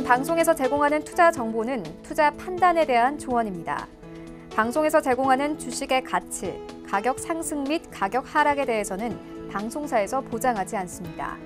본 방송에서 제공하는 투자 정보는 투자 판단에 대한 조언입니다. 방송에서 제공하는 주식의 가치, 가격 상승 및 가격 하락에 대해서는 방송사에서 보장하지 않습니다.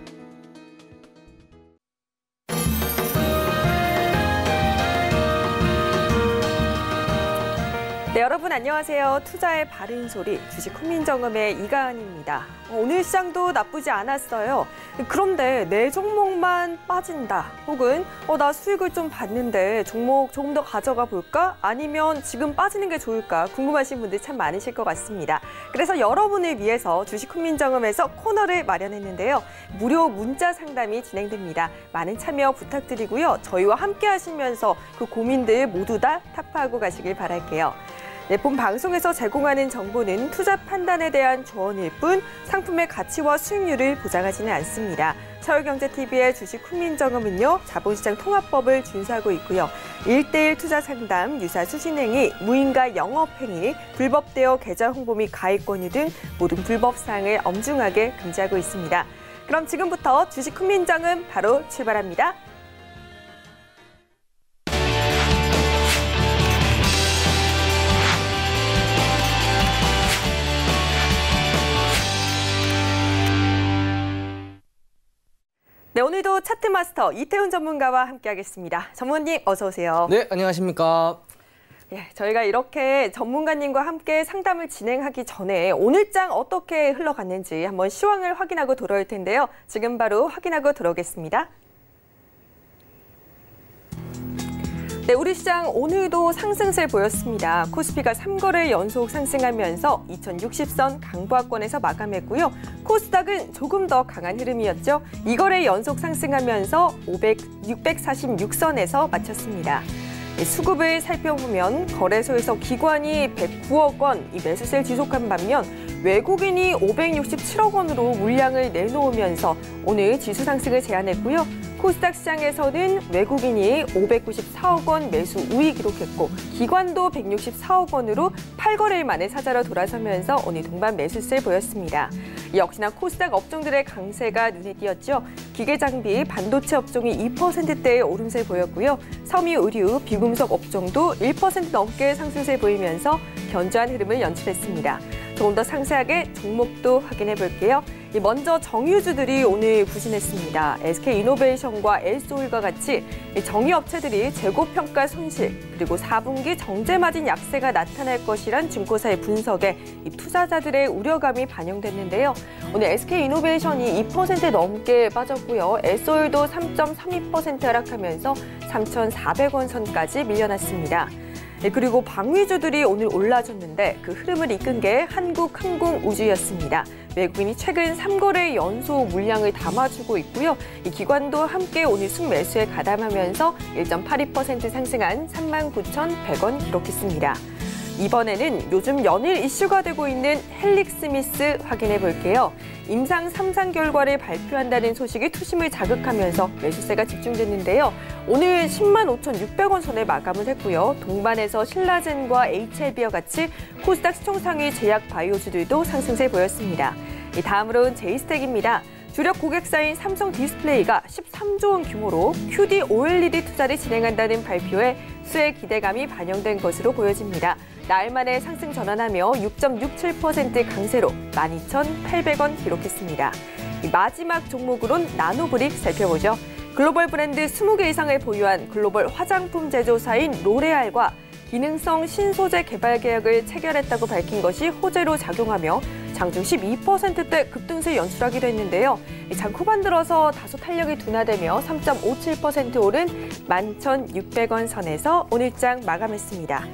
네, 여러분 안녕하세요. 투자의 바른 소리, 주식 훈민정음의 이가은입니다. 오늘 시장도 나쁘지 않았어요. 그런데 내 종목만 빠진다. 혹은 나 수익을 좀 봤는데 종목 조금 더 가져가 볼까? 아니면 지금 빠지는 게 좋을까? 궁금하신 분들 참 많으실 것 같습니다. 그래서 여러분을 위해서 주식 훈민정음에서 코너를 마련했는데요. 무료 문자 상담이 진행됩니다. 많은 참여 부탁드리고요. 저희와 함께 하시면서 그 고민들 모두 다 타파하고 가시길 바랄게요. 네, 본 방송에서 제공하는 정보는 투자 판단에 대한 조언일 뿐 상품의 가치와 수익률을 보장하지는 않습니다. 서울경제TV의 주식 훈민정음은요, 자본시장 통합법을 준수하고 있고요. 1:1 투자 상담, 유사 수신행위, 무인가 영업행위, 불법 대여 계좌 홍보 및 가입 권유 등 모든 불법 사항을 엄중하게 금지하고 있습니다. 그럼 지금부터 주식 훈민정음 바로 출발합니다. 네, 오늘도 차트마스터 이태훈 전문가와 함께하겠습니다. 전문가님 어서 오세요. 네, 안녕하십니까. 예, 저희가 이렇게 전문가님과 함께 상담을 진행하기 전에 오늘 장 어떻게 흘러갔는지 한번 시황을 확인하고 돌아올 텐데요. 지금 바로 확인하고 돌아오겠습니다. 네, 우리 시장 오늘도 상승세를 보였습니다. 코스피가 3거래 연속 상승하면서 2060선 강보합권에서 마감했고요. 코스닥은 조금 더 강한 흐름이었죠. 2거래 연속 상승하면서 646선에서 마쳤습니다. 수급을 살펴보면 거래소에서 기관이 109억 원 매수세를 지속한 반면 외국인이 567억 원으로 물량을 내놓으면서 오늘 지수 상승을 제한했고요. 코스닥 시장에서는 외국인이 594억 원 매수 우위 기록했고 기관도 164억 원으로 8거래일 만에 사자로 돌아서면서 오늘 동반 매수세를 보였습니다. 역시나 코스닥 업종들의 강세가 눈에 띄었죠. 기계장비, 반도체 업종이 2%대의 오름세를 보였고요. 섬유, 의류, 비금속 업종도 1% 넘게 상승세를 보이면서 견조한 흐름을 연출했습니다. 조금 더 상세하게 종목도 확인해 볼게요. 먼저 정유주들이 오늘 부진했습니다. SK이노베이션과 LS오일과 같이 정유업체들이 재고평가 손실 그리고 4분기 정제마진 약세가 나타날 것이란 증권사의 분석에 투자자들의 우려감이 반영됐는데요. 오늘 SK이노베이션이 2% 넘게 빠졌고요. LS오일도 3.32% 하락하면서 3,400원 선까지 밀려났습니다. 네, 그리고 방위주들이 오늘 올라줬는데 그 흐름을 이끈 게 한국항공우주였습니다. 외국인이 최근 3거래 연속 물량을 담아주고 있고요. 이 기관도 함께 오늘 순매수에 가담하면서 1.82% 상승한 39,100원 기록했습니다. 이번에는 요즘 연일 이슈가 되고 있는 헬릭스미스 확인해 볼게요. 임상 3상 결과를 발표한다는 소식이 투심을 자극하면서 매수세가 집중됐는데요. 오늘 105,600원 선에 마감을 했고요. 동반해서 신라젠과 HLB와 같이 코스닥 시총상위 제약 바이오주들도 상승세 보였습니다. 다음으로는 제이스텍입니다. 주력 고객사인 삼성 디스플레이가 13조 원 규모로 QD OLED 투자를 진행한다는 발표에 수혜 기대감이 반영된 것으로 보여집니다. 나흘 만에 상승 전환하며 6.67% 강세로 12,800원 기록했습니다. 마지막 종목으로는 나노브릭 살펴보죠. 글로벌 브랜드 20개 이상을 보유한 글로벌 화장품 제조사인 로레알과 기능성 신소재 개발 계약을 체결했다고 밝힌 것이 호재로 작용하며 장중 12%대 급등세 연출하기도 했는데요. 장 후반 들어서 다소 탄력이 둔화되며 3.57% 오른 11,600원 선에서 오늘장 마감했습니다.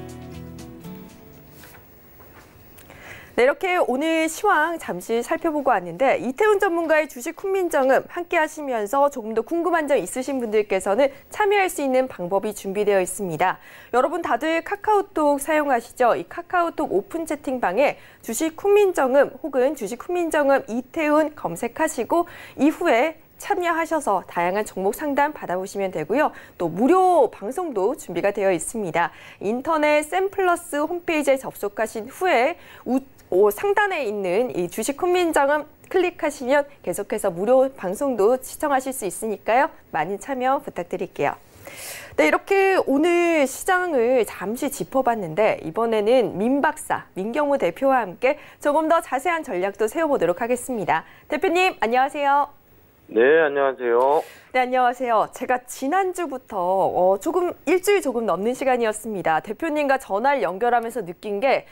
네, 이렇게 오늘 시황 잠시 살펴보고 왔는데 이태훈 전문가의 주식 훈민정음 함께 하시면서 조금 더 궁금한 점 있으신 분들께서는 참여할 수 있는 방법이 준비되어 있습니다. 여러분 다들 카카오톡 사용하시죠? 이 카카오톡 오픈 채팅방에 주식 훈민정음 혹은 주식 훈민정음 이태훈 검색하시고 이후에 참여하셔서 다양한 종목 상담 받아보시면 되고요. 또 무료 방송도 준비가 되어 있습니다. 인터넷 샘플러스 홈페이지에 접속하신 후에 상단에 있는 이 주식 훈민정음 클릭하시면 계속해서 무료 방송도 시청하실 수 있으니까요. 많은 참여 부탁드릴게요. 네, 이렇게 오늘 시장을 잠시 짚어봤는데 이번에는 민 박사, 민경우 대표와 함께 조금 더 자세한 전략도 세워보도록 하겠습니다. 대표님, 안녕하세요. 네, 안녕하세요. 네, 안녕하세요. 제가 지난주부터 일주일 조금 넘는 시간이었습니다. 대표님과 전화를 연결하면서 느낀 게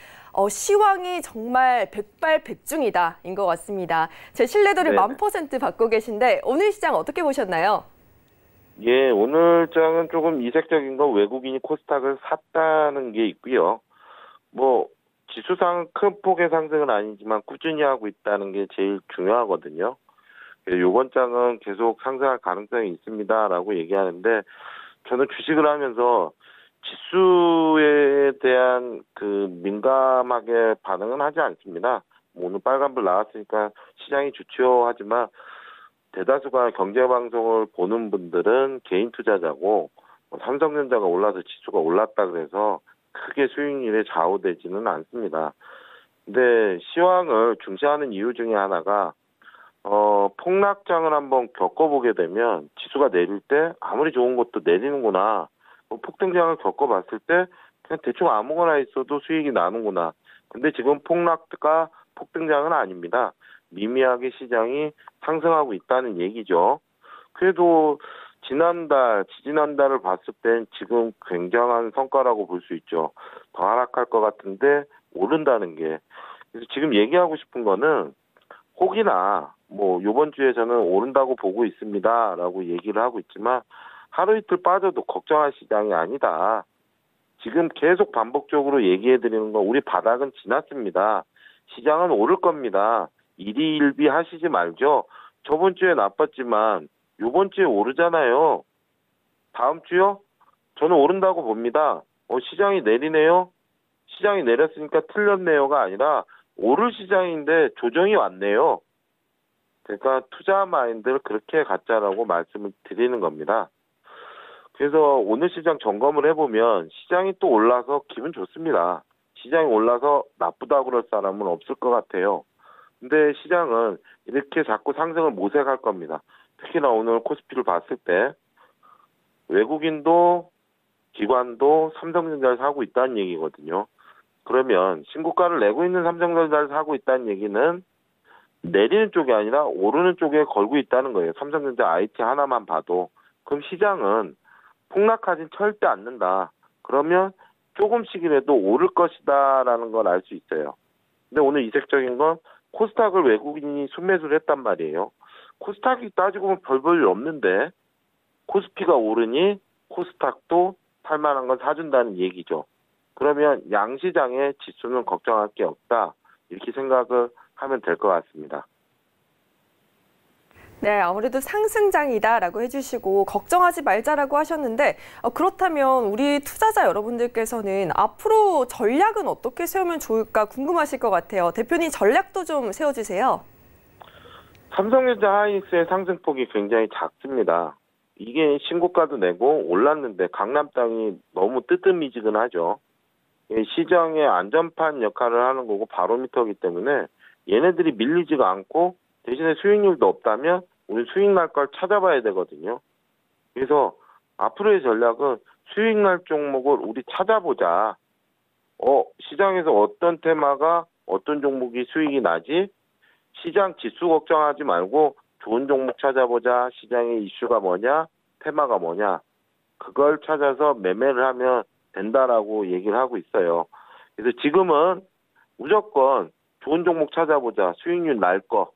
시황이 정말 백발백중이다인 것 같습니다. 제 신뢰도를 1000% 받고 계신데 오늘 시장 어떻게 보셨나요? 예, 오늘 장은 조금 이색적인 거 외국인이 코스닥을 샀다는 게 있고요. 뭐 지수상 큰 폭의 상승은 아니지만 꾸준히 하고 있다는 게 제일 중요하거든요. 이번 장은 계속 상승할 가능성이 있습니다라고 얘기하는데 저는 주식을 하면서 지수에 대한 그 민감하게 반응은 하지 않습니다. 오늘 빨간불 나왔으니까 시장이 좋죠 하지만 대다수가 경제방송을 보는 분들은 개인 투자자고 삼성전자가 올라서 지수가 올랐다 그래서 크게 수익률에 좌우되지는 않습니다. 근데 시황을 중시하는 이유 중에 하나가 폭락장을 한번 겪어보게 되면 지수가 내릴 때 아무리 좋은 것도 내리는구나. 폭등장을 겪어봤을 때 그냥 대충 아무거나 있어도 수익이 나는구나. 근데 지금 폭등장은 아닙니다. 미미하게 시장이 상승하고 있다는 얘기죠. 그래도 지지난달을 봤을 땐 지금 굉장한 성과라고 볼 수 있죠. 더 하락할 것 같은데 오른다는 게. 그래서 지금 얘기하고 싶은 거는 혹이나 이번 주에 저는 오른다고 보고 있습니다라고 얘기를 하고 있지만 하루 이틀 빠져도 걱정할 시장이 아니다. 지금 계속 반복적으로 얘기해드리는 거 우리 바닥은 지났습니다. 시장은 오를 겁니다. 일희일비 하시지 말죠. 저번 주에 나빴지만 이번 주에 오르잖아요. 다음 주요? 저는 오른다고 봅니다. 시장이 내리네요? 시장이 내렸으니까 틀렸네요가 아니라 오를 시장인데 조정이 왔네요. 그러니까 투자 마인드를 그렇게 갖자라고 말씀을 드리는 겁니다. 그래서 오늘 시장 점검을 해보면 시장이 또 올라서 기분 좋습니다. 시장이 올라서 나쁘다고 그럴 사람은 없을 것 같아요. 근데 시장은 이렇게 자꾸 상승을 모색할 겁니다. 특히나 오늘 코스피를 봤을 때 외국인도 기관도 삼성전자를 사고 있다는 얘기거든요. 그러면 신고가를 내고 있는 삼성전자를 사고 있다는 얘기는 내리는 쪽이 아니라 오르는 쪽에 걸고 있다는 거예요. 삼성전자 IT 하나만 봐도. 그럼 시장은 폭락하진 절대 않는다. 그러면 조금씩이라도 오를 것이다라는 걸 알 수 있어요. 근데 오늘 이색적인 건 코스닥을 외국인이 순매수를 했단 말이에요. 코스닥이 따지고 보면 별 볼 일 없는데 코스피가 오르니 코스닥도 살만한 건 사준다는 얘기죠. 그러면 양시장의 지수는 걱정할 게 없다. 이렇게 생각을 하면 될 것 같습니다. 네, 아무래도 상승장이다라고 해주시고 걱정하지 말자라고 하셨는데 그렇다면 우리 투자자 여러분들께서는 앞으로 전략은 어떻게 세우면 좋을까 궁금하실 것 같아요. 대표님 전략도 좀 세워주세요. 삼성전자 하이닉스의 상승폭이 굉장히 작습니다. 이게 신고가도 내고 올랐는데 강남 땅이 너무 뜨뜻미지근하죠. 시장의 안전판 역할을 하는 거고 바로미터이기 때문에 얘네들이 밀리지가 않고 대신에 수익률도 없다면 우리 수익 날 걸 찾아봐야 되거든요. 그래서 앞으로의 전략은 수익 날 종목을 우리 찾아보자. 시장에서 어떤 테마가 어떤 종목이 수익이 나지? 시장 지수 걱정하지 말고 좋은 종목 찾아보자. 시장의 이슈가 뭐냐? 테마가 뭐냐? 그걸 찾아서 매매를 하면 된다라고 얘기를 하고 있어요. 그래서 지금은 무조건 좋은 종목 찾아보자. 수익률 날 거.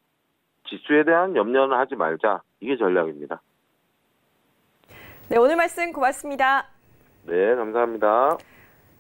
지수에 대한 염려는 하지 말자. 이게 전략입니다. 네, 오늘 말씀 고맙습니다. 네, 감사합니다.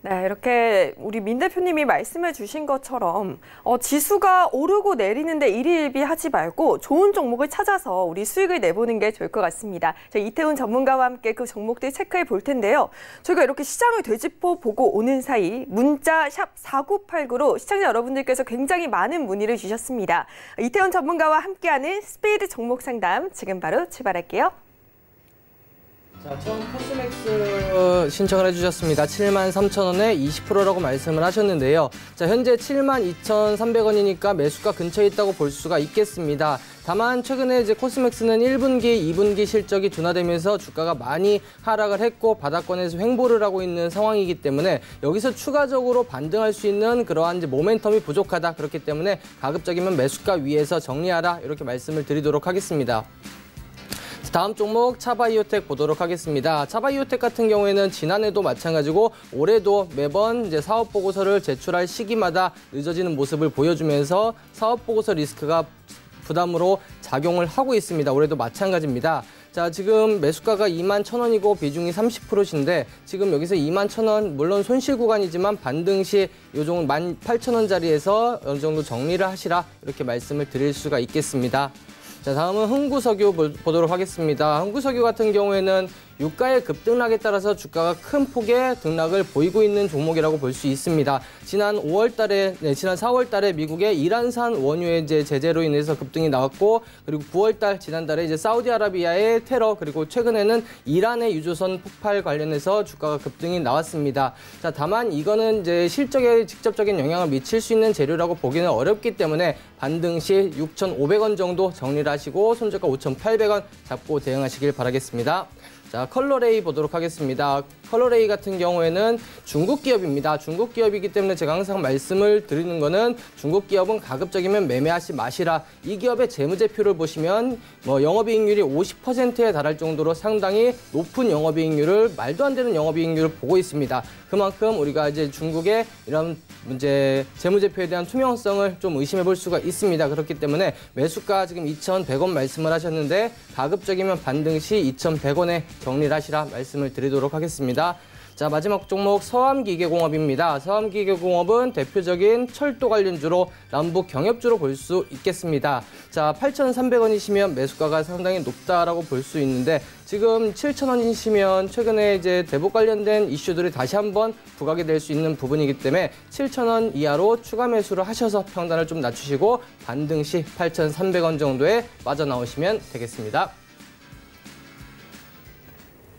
네, 이렇게 우리 민 대표님이 말씀해 주신 것처럼 지수가 오르고 내리는데 일희일비하지 말고 좋은 종목을 찾아서 우리 수익을 내보는 게 좋을 것 같습니다. 저희 이태훈 전문가와 함께 그 종목들 체크해 볼 텐데요. 저희가 이렇게 시장을 되짚어 보고 오는 사이 문자 샵 4989로 시청자 여러분들께서 굉장히 많은 문의를 주셨습니다. 이태훈 전문가와 함께하는 스피드 종목 상담 지금 바로 출발할게요. 자, 처음 코스맥스 신청을 해주셨습니다. 73,000원에 20%라고 말씀을 하셨는데요. 자, 현재 72,300원이니까 매수가 근처에 있다고 볼 수가 있겠습니다. 다만 최근에 이제 코스맥스는 1분기, 2분기 실적이 둔화되면서 주가가 많이 하락을 했고 바닥권에서 횡보를 하고 있는 상황이기 때문에 여기서 추가적으로 반등할 수 있는 그러한 이제 모멘텀이 부족하다. 그렇기 때문에 가급적이면 매수가 위에서 정리하라 이렇게 말씀을 드리도록 하겠습니다. 다음 종목 차바이오텍 보도록 하겠습니다. 차바이오텍 같은 경우에는 지난해도 마찬가지고 올해도 매번 이제 사업 보고서를 제출할 시기마다 늦어지는 모습을 보여주면서 사업 보고서 리스크가 부담으로 작용을 하고 있습니다. 올해도 마찬가지입니다. 자, 지금 매수가가 21,000원이고 비중이 30%인데 지금 여기서 21,000원 물론 손실 구간이지만 반등 시 요 정도 18,000원짜리에서 어느 정도 정리를 하시라 이렇게 말씀을 드릴 수가 있겠습니다. 자, 다음은 흥구석유 보도록 하겠습니다. 흥구석유 같은 경우에는 유가의 급등락에 따라서 주가가 큰 폭의 등락을 보이고 있는 종목이라고 볼 수 있습니다. 지난 4월 달에 미국의 이란산 원유의 이제 제재로 인해서 급등이 나왔고, 그리고 9월 달 지난달에 이제 사우디아라비아의 테러, 그리고 최근에는 이란의 유조선 폭발 관련해서 주가가 급등이 나왔습니다. 자, 다만 이거는 이제 실적에 직접적인 영향을 미칠 수 있는 재료라고 보기는 어렵기 때문에 반등 시 6,500원 정도 정리를 하시고 손절가 5,800원 잡고 대응하시길 바라겠습니다. 자, 컬러레이 보도록 하겠습니다. 컬러레이 같은 경우에는 중국 기업입니다. 중국 기업이기 때문에 제가 항상 말씀을 드리는 거는 중국 기업은 가급적이면 매매하지 마시라. 이 기업의 재무제표를 보시면 영업이익률이 50%에 달할 정도로 상당히 높은 영업이익률을, 말도 안 되는 영업이익률을 보고 있습니다. 그만큼 우리가 이제 중국의 이런 문제 재무제표에 대한 투명성을 좀 의심해 볼 수가 있습니다. 그렇기 때문에 매수가 지금 2,100원 말씀을 하셨는데 가급적이면 반등 시 2,100원에 정리를 하시라 말씀을 드리도록 하겠습니다. 자, 마지막 종목 서암기계공업입니다. 서암기계공업은 대표적인 철도 관련주로 남북 경협주로 볼 수 있겠습니다. 자, 8,300원이시면 매수가가 상당히 높다라고 볼 수 있는데 지금 7,000원이시면 최근에 이제 대북 관련된 이슈들이 다시 한번 부각이 될 수 있는 부분이기 때문에 7,000원 이하로 추가 매수를 하셔서 평단을 좀 낮추시고 반등 시 8,300원 정도에 빠져나오시면 되겠습니다.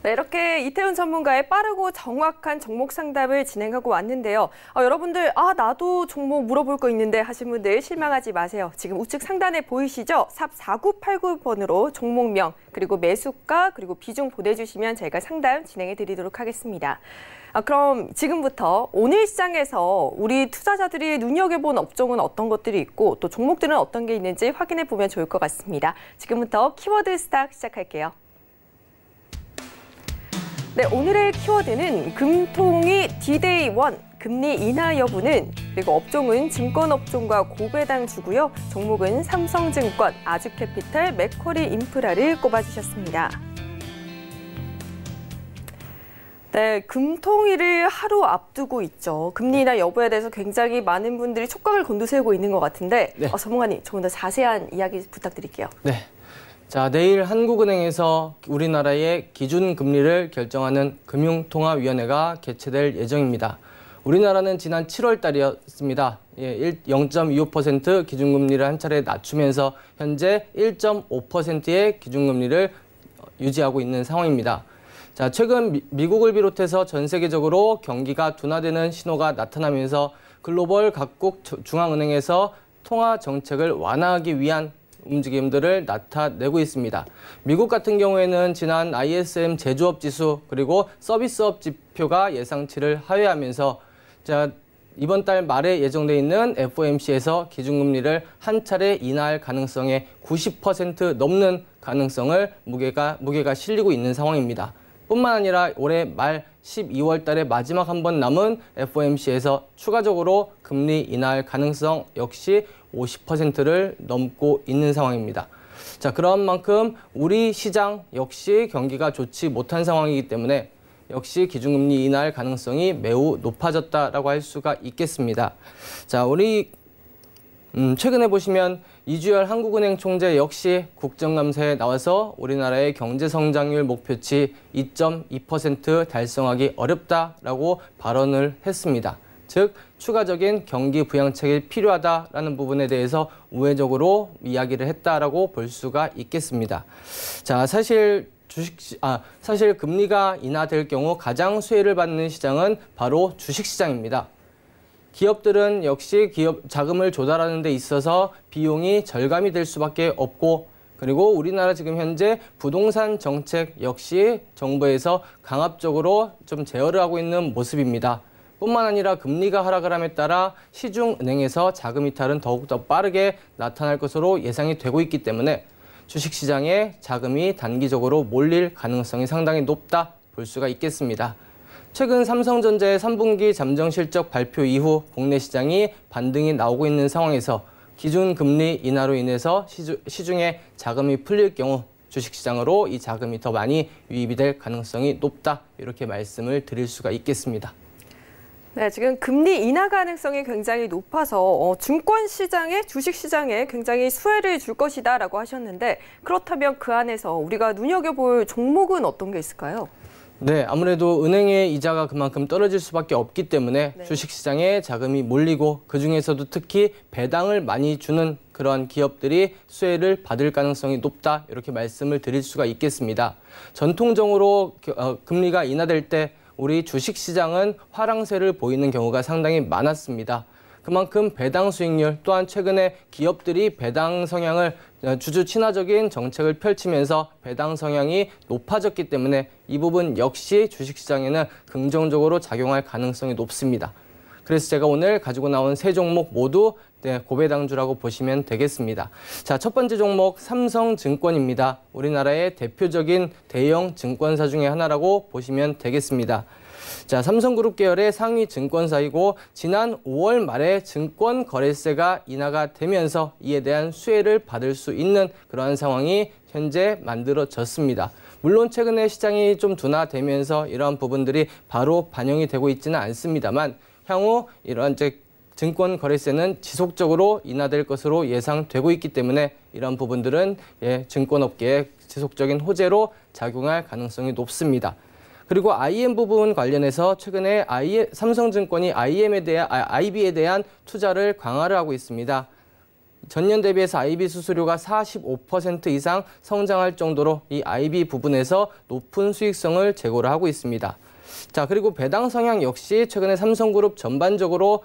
네, 이렇게 이태훈 전문가의 빠르고 정확한 종목 상담을 진행하고 왔는데요. 여러분들 나도 종목 물어볼 거 있는데 하신 분들 실망하지 마세요. 지금 우측 상단에 보이시죠? 샵 4989번으로 종목명, 그리고 매수가, 그리고 비중 보내주시면 저희가 상담 진행해 드리도록 하겠습니다. 그럼 지금부터 오늘 시장에서 우리 투자자들이 눈여겨본 업종은 어떤 것들이 있고 또 종목들은 어떤 게 있는지 확인해 보면 좋을 것 같습니다. 지금부터 키워드 스탁 시작할게요. 네, 오늘의 키워드는 금통위 D-Day 1, 금리 인하 여부는, 그리고 업종은 증권업종과 고배당주고요. 종목은 삼성증권, 아주캐피탈, 맥쿼리 인프라를 꼽아주셨습니다. 네, 금통위를 하루 앞두고 있죠. 금리 인하 여부에 대해서 굉장히 많은 분들이 촉각을 곤두세우고 있는 것 같은데 네. 전문가님, 조금 더 자세한 이야기 부탁드릴게요. 네. 자, 내일 한국은행에서 우리나라의 기준금리를 결정하는 금융통화위원회가 개최될 예정입니다. 우리나라는 지난 7월 달이었습니다. 0.25% 기준금리를 한 차례 낮추면서 현재 1.5%의 기준금리를 유지하고 있는 상황입니다. 자, 최근 미국을 비롯해서 전 세계적으로 경기가 둔화되는 신호가 나타나면서 글로벌 각국 중앙은행에서 통화 정책을 완화하기 위한 움직임들을 나타내고 있습니다. 미국 같은 경우에는 지난 ISM 제조업 지수 그리고 서비스업 지표가 예상치를 하회하면서 이번 달 말에 예정돼 있는 FOMC에서 기준금리를 한 차례 인하할 가능성의 90% 넘는 가능성을 무게가 실리고 있는 상황입니다. 뿐만 아니라 올해 말 12월 달에 마지막 한 번 남은 FOMC에서 추가적으로 금리 인하할 가능성 역시 50%를 넘고 있는 상황입니다. 자, 그런 만큼 우리 시장 역시 경기가 좋지 못한 상황이기 때문에 역시 기준금리 인하할 가능성이 매우 높아졌다라고 할 수가 있겠습니다. 자, 우리 최근에 보시면 이주열 한국은행 총재 역시 국정감사에 나와서 우리나라의 경제성장률 목표치 2.2% 달성하기 어렵다라고 발언을 했습니다. 즉, 추가적인 경기 부양책이 필요하다라는 부분에 대해서 우회적으로 이야기를 했다라고 볼 수가 있겠습니다. 자, 사실 금리가 인하될 경우 가장 수혜를 받는 시장은 바로 주식시장입니다. 기업들은 역시 기업 자금을 조달하는 데 있어서 비용이 절감이 될 수밖에 없고, 그리고 우리나라 지금 현재 부동산 정책 역시 정부에서 강압적으로 좀 제어를 하고 있는 모습입니다. 뿐만 아니라 금리가 하락을 함에 따라 시중은행에서 자금 이탈은 더욱더 빠르게 나타날 것으로 예상이 되고 있기 때문에 주식시장에 자금이 단기적으로 몰릴 가능성이 상당히 높다 볼 수가 있겠습니다. 최근 삼성전자의 3분기 잠정 실적 발표 이후 국내 시장이 반등이 나오고 있는 상황에서 기준금리 인하로 인해서 시중에 자금이 풀릴 경우 주식시장으로 이 자금이 더 많이 유입이 될 가능성이 높다, 이렇게 말씀을 드릴 수가 있겠습니다. 네, 지금 금리 인하 가능성이 굉장히 높아서 증권시장에, 주식시장에 굉장히 수혜를 줄 것이다라고 하셨는데, 그렇다면 그 안에서 우리가 눈여겨볼 종목은 어떤 게 있을까요? 네, 아무래도 은행의 이자가 그만큼 떨어질 수밖에 없기 때문에 네. 주식시장에 자금이 몰리고 그중에서도 특히 배당을 많이 주는 그런 기업들이 수혜를 받을 가능성이 높다, 이렇게 말씀을 드릴 수가 있겠습니다. 전통적으로 금리가 인하될 때 우리 주식시장은 화랑세를 보이는 경우가 상당히 많았습니다. 그만큼 배당 수익률 또한 최근에 기업들이 배당 성향을 주주 친화적인 정책을 펼치면서 배당 성향이 높아졌기 때문에 이 부분 역시 주식시장에는 긍정적으로 작용할 가능성이 높습니다. 그래서 제가 오늘 가지고 나온 세 종목 모두 고배당주라고 보시면 되겠습니다. 자, 첫 번째 종목 삼성증권입니다. 우리나라의 대표적인 대형 증권사 중에 하나라고 보시면 되겠습니다. 자, 삼성그룹 계열의 상위 증권사이고 지난 5월 말에 증권 거래세가 인하가 되면서 이에 대한 수혜를 받을 수 있는 그러한 상황이 현재 만들어졌습니다. 물론 최근에 시장이 좀 둔화되면서 이러한 부분들이 바로 반영이 되고 있지는 않습니다만 향후 이러한 증권 거래세는 지속적으로 인하될 것으로 예상되고 있기 때문에 이러한 부분들은 증권업계에 지속적인 호재로 작용할 가능성이 높습니다. 그리고 IM 부분 관련해서 최근에 삼성증권이 IB에 대한 투자를 강화를 하고 있습니다. 전년 대비해서 IB 수수료가 45% 이상 성장할 정도로 이 IB 부분에서 높은 수익성을 제고를 하고 있습니다. 자, 그리고 배당 성향 역시 최근에 삼성그룹 전반적으로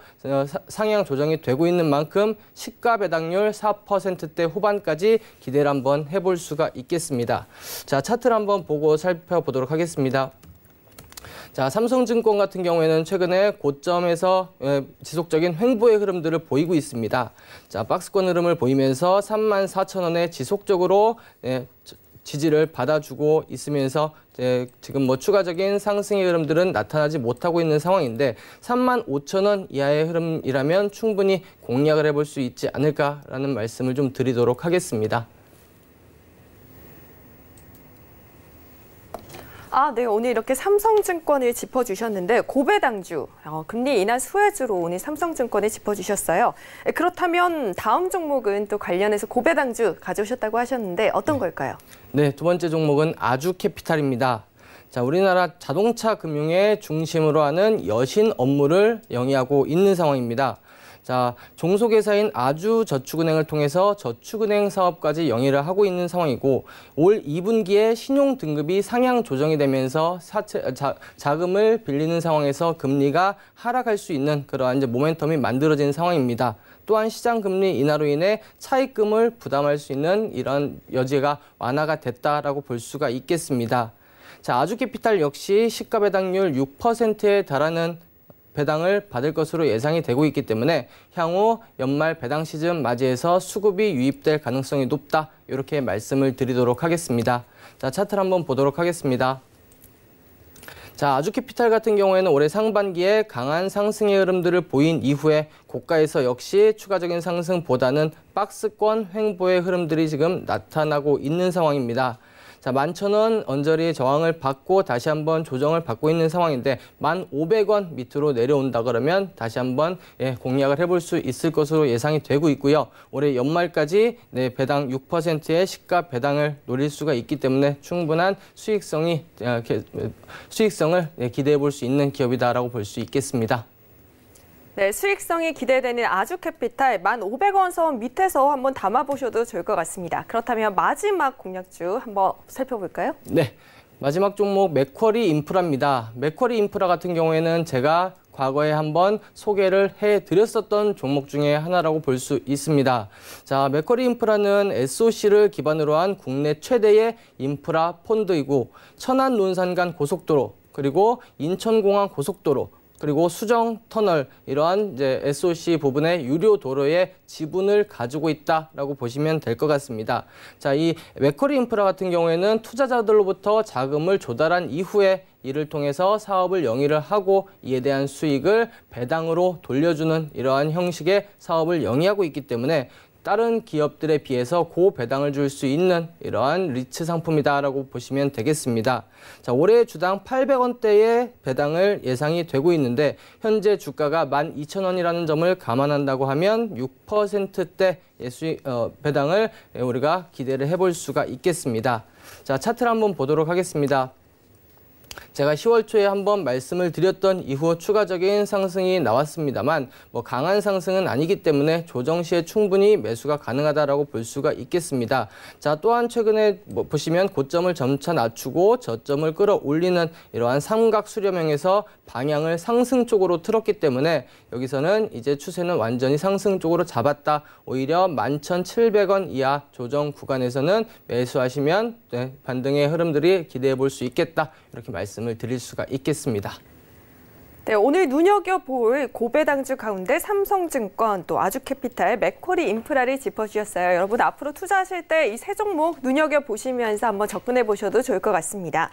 상향 조정이 되고 있는 만큼 시가 배당률 4%대 후반까지 기대를 한번 해볼 수가 있겠습니다. 자, 차트를 한번 보고 살펴보도록 하겠습니다. 자, 삼성증권 같은 경우에는 최근에 고점에서 지속적인 횡보의 흐름들을 보이고 있습니다. 자, 박스권 흐름을 보이면서 34,000원에 지속적으로 지지를 받아주고 있으면서 지금 추가적인 상승의 흐름들은 나타나지 못하고 있는 상황인데 35,000원 이하의 흐름이라면 충분히 공략을 해볼 수 있지 않을까라는 말씀을 좀 드리도록 하겠습니다. 네, 오늘 이렇게 삼성증권을 짚어주셨는데 고배당주, 금리 인하 수혜주로 오늘 삼성증권을 짚어주셨어요. 그렇다면 다음 종목은 또 관련해서 고배당주 가져오셨다고 하셨는데 어떤 걸까요? 네, 두 번째 종목은 아주캐피탈입니다. 자, 우리나라 자동차 금융의 중심으로 하는 여신 업무를 영위하고 있는 상황입니다. 자, 종속회사인 아주저축은행을 통해서 저축은행 사업까지 영위를 하고 있는 상황이고 올 2분기에 신용 등급이 상향 조정이 되면서 자금을 빌리는 상황에서 금리가 하락할 수 있는 그러한 모멘텀이 만들어진 상황입니다. 또한 시장 금리 인하로 인해 차입금을 부담할 수 있는 이런 여지가 완화가 됐다라고 볼 수가 있겠습니다. 자, 아주캐피탈 역시 시가 배당률 6%에 달하는 배당을 받을 것으로 예상이 되고 있기 때문에 향후 연말 배당 시즌 맞이해서 수급이 유입될 가능성이 높다, 이렇게 말씀을 드리도록 하겠습니다. 자, 차트를 한번 보도록 하겠습니다. 자, 아주캐피탈 같은 경우에는 올해 상반기에 강한 상승의 흐름들을 보인 이후에 고가에서 역시 추가적인 상승보다는 박스권 횡보의 흐름들이 지금 나타나고 있는 상황입니다. 자, 11,000원 언저리 저항을 받고 다시 한번 조정을 받고 있는 상황인데 1,500원 밑으로 내려온다 그러면 다시 한번 공략을 해볼 수 있을 것으로 예상이 되고 있고요. 올해 연말까지 배당 6%의 시가 배당을 노릴 수가 있기 때문에 충분한 수익성을 기대해 볼 수 있는 기업이다라고 볼 수 있겠습니다. 네, 수익성이 기대되는 아주캐피탈 1,500원 선 밑에서 한번 담아보셔도 좋을 것 같습니다. 그렇다면 마지막 공략주 한번 살펴볼까요? 네, 마지막 종목 맥쿼리 인프라입니다. 맥쿼리 인프라 같은 경우에는 제가 과거에 한번 소개를 해드렸었던 종목 중에 하나라고 볼 수 있습니다. 자, 맥쿼리 인프라는 SOC를 기반으로 한 국내 최대의 인프라 펀드이고 천안 논산간 고속도로 그리고 인천공항 고속도로 그리고 수정 터널 이러한 이제 SOC 부분의 유료 도로의 지분을 가지고 있다라고 보시면 될 것 같습니다. 자, 이 맥쿼리 인프라 같은 경우에는 투자자들로부터 자금을 조달한 이후에 이를 통해서 사업을 영위를 하고 이에 대한 수익을 배당으로 돌려주는 이러한 형식의 사업을 영위하고 있기 때문에 다른 기업들에 비해서 고배당을 줄 수 있는 이러한 리츠 상품이다라고 보시면 되겠습니다. 자, 올해 주당 800원대의 배당을 예상이 되고 있는데 현재 주가가 12,000원이라는 점을 감안한다고 하면 6%대 배당을 우리가 기대를 해볼 수가 있겠습니다. 자, 차트를 한번 보도록 하겠습니다. 제가 10월 초에 한번 말씀을 드렸던 이후 추가적인 상승이 나왔습니다만 강한 상승은 아니기 때문에 조정 시에 충분히 매수가 가능하다라고 볼 수가 있겠습니다. 자, 또한 최근에 보시면 고점을 점차 낮추고 저점을 끌어올리는 이러한 삼각 수렴형에서 방향을 상승 쪽으로 틀었기 때문에 여기서는 이제 추세는 완전히 상승 쪽으로 잡았다. 오히려 11,700원 이하 조정 구간에서는 매수하시면 반등의 흐름들이 기대해 볼 수 있겠다. 이렇게 말씀을 드릴 수가 있겠습니다. 네, 오늘 눈여겨볼 고배당주 가운데 삼성증권, 또 아주캐피탈, 맥쿼리 인프라를 짚어주셨어요. 여러분 앞으로 투자하실 때 이 세 종목 눈여겨보시면서 한번 접근해 보셔도 좋을 것 같습니다.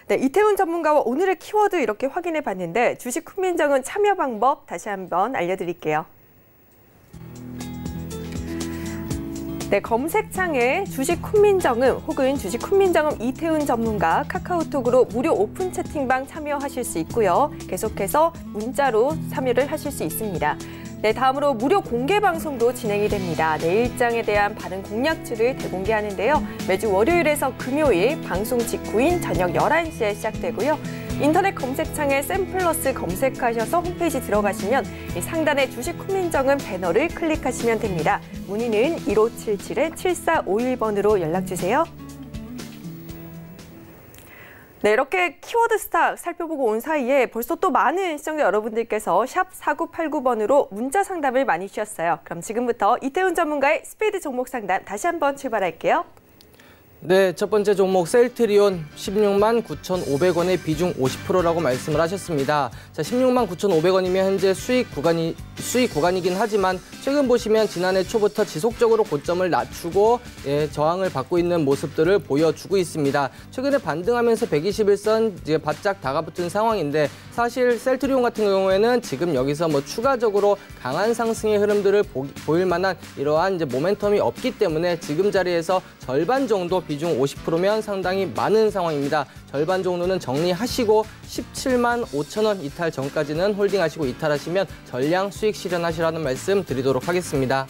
네, 이태훈 전문가와 오늘의 키워드 이렇게 확인해 봤는데 주식 훈민정음 참여 방법 다시 한번 알려드릴게요. 네, 검색창에 주식 훈민정음 혹은 주식 훈민정음 이태훈 전문가 카카오톡으로 무료 오픈 채팅방 참여하실 수 있고요. 계속해서 문자로 참여를 하실 수 있습니다. 네, 다음으로 무료 공개 방송도 진행이 됩니다. 내일장에 대한 발행 공략주를 대공개하는데요. 매주 월요일에서 금요일 방송 직후인 저녁 11시에 시작되고요. 인터넷 검색창에 샘플러스 검색하셔서 홈페이지 들어가시면 상단에 주식 훈민정음 배너를 클릭하시면 됩니다. 문의는 1577-7451번으로 연락주세요. 네, 이렇게 키워드 스탁 살펴보고 온 사이에 벌써 또 많은 시청자 여러분들께서 샵 4989번으로 문자 상담을 많이 주셨어요. 그럼 지금부터 이태훈 전문가의 스피드 종목 상담 다시 한번 출발할게요. 네, 첫 번째 종목 셀트리온 16만 9,500원의 비중 50%라고 말씀을 하셨습니다. 자, 16만 9,500원이면 현재 수익 구간이긴 하지만 최근 보시면 지난해 초부터 지속적으로 고점을 낮추고 저항을 받고 있는 모습들을 보여주고 있습니다. 최근에 반등하면서 121선 이제 바짝 다가붙은 상황인데 사실 셀트리온 같은 경우에는 지금 여기서 추가적으로 강한 상승의 흐름들을 보일 만한 이러한 이제 모멘텀이 없기 때문에 지금 자리에서 절반 정도 비중 50%면 상당히 많은 상황입니다. 절반 정도는 정리하시고 17만 5천원 이탈 전까지는 홀딩하시고 이탈하시면 전량 수익 실현하시라는 말씀 드리도록 하겠습니다.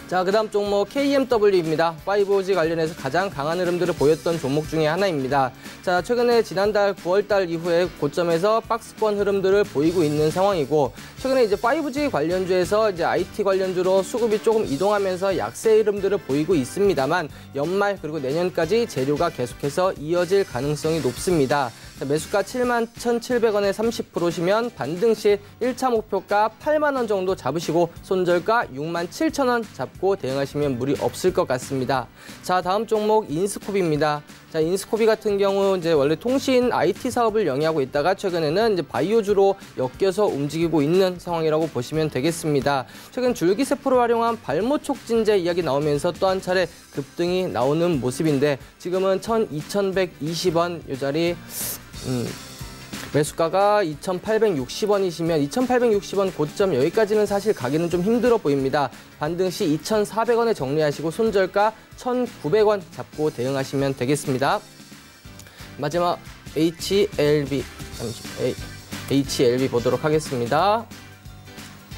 자, 그다음 종목 KMW입니다. 5G 관련해서 가장 강한 흐름들을 보였던 종목 중에 하나입니다. 자, 최근에 지난달 9월달 이후에 고점에서 박스권 흐름들을 보이고 있는 상황이고 최근에 이제 5G 관련주에서 이제 IT 관련주로 수급이 조금 이동하면서 약세 흐름들을 보이고 있습니다만 연말 그리고 내년까지 재료가 계속해서 이어질 가능성이 높습니다. 매수가 71,700원에 30%시면 반등 시 1차 목표가 8만 원 정도 잡으시고 손절가 67,000원 잡고 대응하시면 무리 없을 것 같습니다. 자, 다음 종목 인스코비입니다. 자, 인스코비 같은 경우 이제 원래 통신 IT 사업을 영위하고 있다가 최근에는 이제 바이오주로 엮여서 움직이고 있는 상황이라고 보시면 되겠습니다. 최근 줄기세포를 활용한 발모 촉진제 이야기 나오면서 또 한 차례 급등이 나오는 모습인데 지금은 2,120원 이 자리 매수가가 2,860원이시면 2,860원 고점 여기까지는 사실 가기는 좀 힘들어 보입니다. 반등 시 2,400원에 정리하시고 손절가 1,900원 잡고 대응하시면 되겠습니다. 마지막 HLB 보도록 하겠습니다.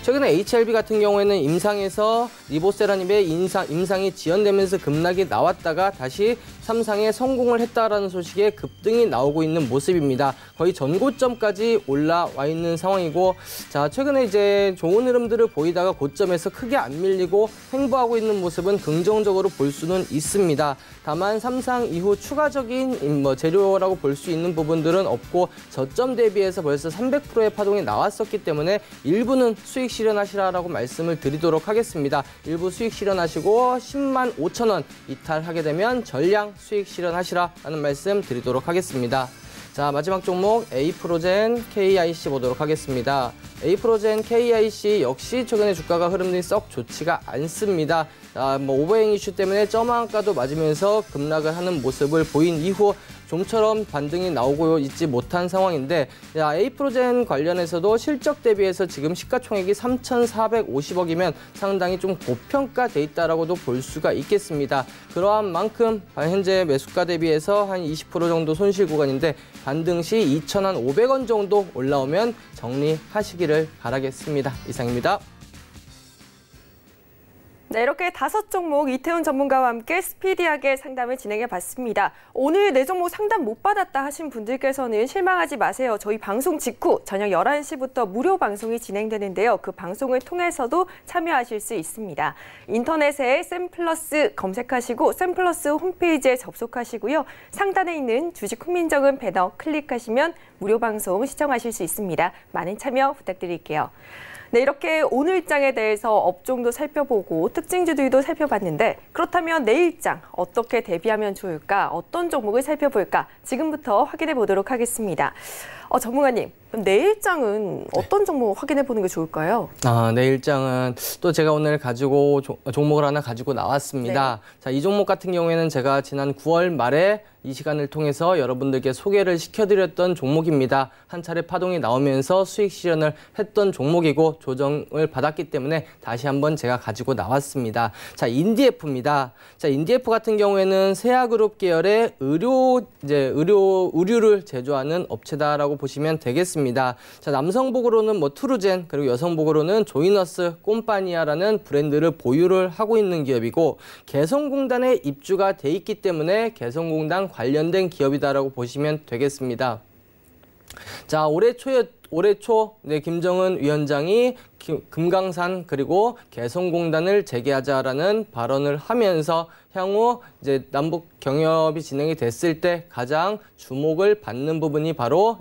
최근에 HLB 같은 경우에는 임상에서 리보세라닙의 임상이 지연되면서 급락이 나왔다가 다시 3상에 성공을 했다라는 소식에 급등이 나오고 있는 모습입니다. 거의 전고점까지 올라와 있는 상황이고, 자, 최근에 이제 좋은 흐름들을 보이다가 고점에서 크게 안 밀리고 횡보하고 있는 모습은 긍정적으로 볼 수는 있습니다. 다만 3상 이후 추가적인 재료라고 볼 수 있는 부분들은 없고, 저점 대비해서 벌써 300%의 파동이 나왔었기 때문에 일부는 수익 실현하시라라고 말씀을 드리도록 하겠습니다. 일부 수익 실현하시고 10만 5천 원 이탈하게 되면 전량 수익 실현하시라라는 말씀 드리도록 하겠습니다. 자, 마지막 종목 A프로젠 KIC 보도록 하겠습니다. A프로젠 KIC 역시 최근에 주가가 흐름이 썩 좋지가 않습니다. 오버행 이슈 때문에 점한가도 맞으면서 급락을 하는 모습을 보인 이후 좀처럼 반등이 나오고 있지 못한 상황인데, A프로젠 관련해서도 실적 대비해서 지금 시가총액이 3,450억이면 상당히 좀 고평가돼 있다라고도 볼 수가 있겠습니다. 그러한 만큼 현재 매수가 대비해서 한 20% 정도 손실 구간인데, 반등 시 2,500원 정도 올라오면 정리하시기를 바라겠습니다. 이상입니다. 네, 이렇게 5종목 이태훈 전문가와 함께 스피디하게 상담을 진행해 봤습니다. 오늘 4종목 상담 못 받았다 하신 분들께서는 실망하지 마세요. 저희 방송 직후 저녁 11시부터 무료 방송이 진행되는데요. 그 방송을 통해서도 참여하실 수 있습니다. 인터넷에 샘플러스 검색하시고 샘플러스 홈페이지에 접속하시고요. 상단에 있는 주식 훈민정음 배너 클릭하시면 무료 방송 시청하실 수 있습니다. 많은 참여 부탁드릴게요. 네, 이렇게 오늘장에 대해서 업종도 살펴보고 특징주들도 살펴봤는데, 그렇다면 내일장 어떻게 대비하면 좋을까? 어떤 종목을 살펴볼까? 지금부터 확인해 보도록 하겠습니다. 전문가님, 내일장은 어떤 종목 확인해 보는 게 좋을까요? 내일장은 또 제가 오늘 종목을 하나 가지고 나왔습니다. 네. 자, 이 종목 같은 경우에는 제가 지난 9월 말에 이 시간을 통해서 여러분들께 소개를 시켜드렸던 종목입니다. 한 차례 파동이 나오면서 수익 실현을 했던 종목이고 조정을 받았기 때문에 다시 한번 제가 가지고 나왔습니다. 자, 인디에프입니다. 자, 인디에프 같은 경우에는 세아그룹 계열의 의류를 제조하는 업체다라고 보시면 되겠습니다. 자, 남성복으로는 트루젠, 그리고 여성복으로는 조이너스 꼼파니아라는 브랜드를 보유를 하고 있는 기업이고, 개성공단에 입주가 돼 있기 때문에 개성공단 관련된 기업이다라고 보시면 되겠습니다. 자, 올해 초 김정은 위원장이 금강산 그리고 개성공단을 재개하자라는 발언을 하면서 향후 이제 남북 경협이 진행이 됐을 때 가장 주목을 받는 부분이 바로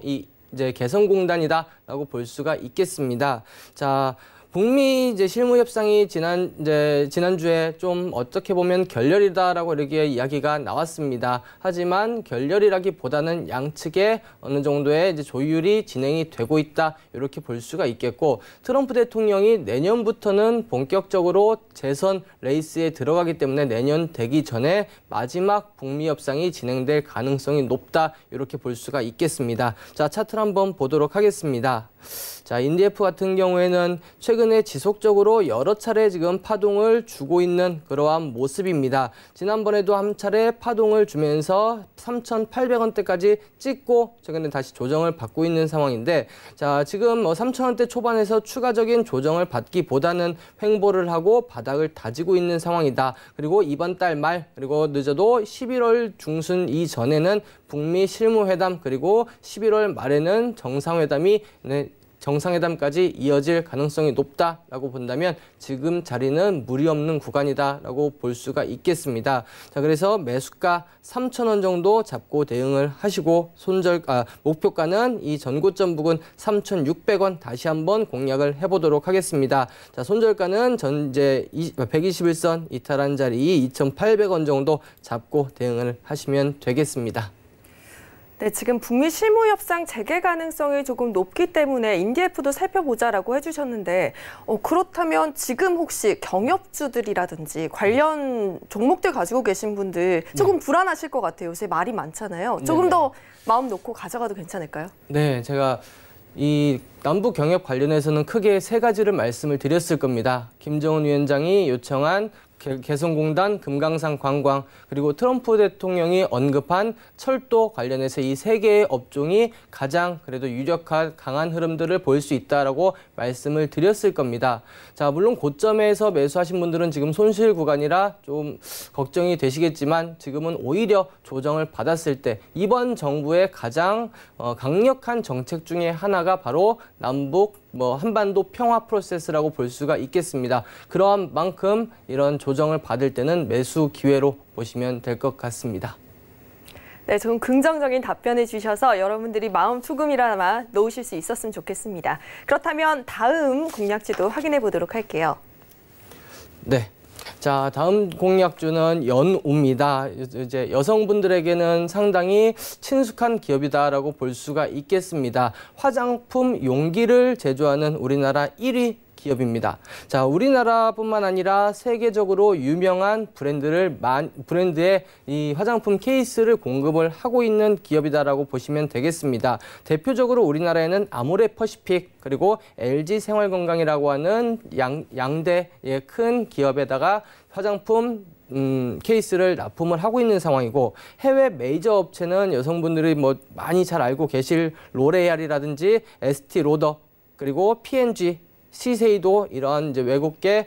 이제 개성공단이다라고 볼 수가 있겠습니다. 자, 북미 실무 협상이 지난주에 좀 어떻게 보면 결렬이다라고 이렇게 이야기가 나왔습니다. 하지만 결렬이라기보다는 양측의 어느 정도의 조율이 진행이 되고 있다, 이렇게 볼 수가 있겠고, 트럼프 대통령이 내년부터는 본격적으로 재선 레이스에 들어가기 때문에 내년 되기 전에 마지막 북미 협상이 진행될 가능성이 높다, 이렇게 볼 수가 있겠습니다. 자, 차트를 한번 보도록 하겠습니다. 자, 인디에프 같은 경우에는 최근에 지속적으로 여러 차례 지금 파동을 주고 있는 그러한 모습입니다. 지난번에도 한 차례 파동을 주면서 3,800원대까지 찍고 최근에 다시 조정을 받고 있는 상황인데, 자, 지금 3,000원대 초반에서 추가적인 조정을 받기보다는 횡보를 하고 바닥을 다지고 있는 상황이다. 그리고 이번 달 말, 그리고 늦어도 11월 중순 이전에는 북미 실무회담, 그리고 11월 말에는 정상회담까지 이어질 가능성이 높다라고 본다면 지금 자리는 무리 없는 구간이다라고 볼 수가 있겠습니다. 자, 그래서 매수가 3,000원 정도 잡고 대응을 하시고, 목표가는 이 전고점 부근 3,600원 다시 한번 공략을 해보도록 하겠습니다. 자, 손절가는 121선 이탈한 자리 2,800원 정도 잡고 대응을 하시면 되겠습니다. 네, 지금 북미 실무협상 재개 가능성이 조금 높기 때문에 인디에프도 살펴보자라고 해주셨는데, 그렇다면 지금 혹시 경협주들이라든지 관련 종목들 가지고 계신 분들 조금 불안하실 것 같아요. 요새 말이 많잖아요. 조금 더 마음 놓고 가져가도 괜찮을까요? 네, 제가 이 남북 경협 관련해서는 크게 3가지를 말씀을 드렸을 겁니다. 김정은 위원장이 요청한 개성공단, 금강산 관광, 그리고 트럼프 대통령이 언급한 철도 관련해서 이 세 개의 업종이 가장 그래도 유력한 강한 흐름들을 보일 수 있다라고 말씀을 드렸을 겁니다. 자, 물론 고점에서 매수하신 분들은 지금 손실 구간이라 좀 걱정이 되시겠지만 지금은 오히려 조정을 받았을 때 이번 정부의 가장 강력한 정책 중에 하나가 바로 남북 한반도 평화 프로세스라고 볼 수가 있겠습니다. 그러한 만큼 이런 조정을 받을 때는 매수 기회로 보시면 될 것 같습니다. 네, 좀 긍정적인 답변해 주셔서 여러분들이 마음 조금이나마 놓으실 수 있었으면 좋겠습니다. 그렇다면 다음 공략주도 확인해 보도록 할게요. 네. 자, 다음 공략주는 연우입니다. 이제 여성분들에게는 상당히 친숙한 기업이다라고 볼 수가 있겠습니다. 화장품 용기를 제조하는 우리나라 1위 기업입니다. 자, 우리나라뿐만 아니라 세계적으로 유명한 브랜드의 이 화장품 케이스를 공급을 하고 있는 기업이다라고 보시면 되겠습니다. 대표적으로 우리나라에는 아모레퍼시픽 그리고 LG 생활건강이라고 하는 양대의 큰 기업에다가 화장품 케이스를 납품을 하고 있는 상황이고, 해외 메이저 업체는 여성분들이 많이 잘 알고 계실 로레알이라든지 에스티로더 그리고 P&G, 시세이도 이러한 이제 외국계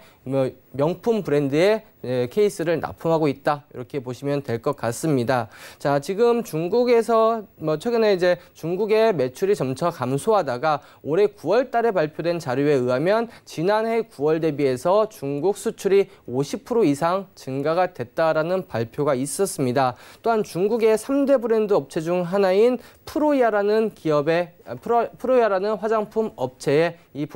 명품 브랜드의 케이스를 납품하고 있다, 이렇게 보시면 될 것 같습니다. 자, 지금 중국에서 최근에 이제 중국의 매출이 점차 감소하다가 올해 9월 달에 발표된 자료에 의하면 지난해 9월 대비해서 중국 수출이 50% 이상 증가가 됐다라는 발표가 있었습니다. 또한 중국의 3대 브랜드 업체 중 하나인 프로야라는 프로야라는 화장품 업체에 이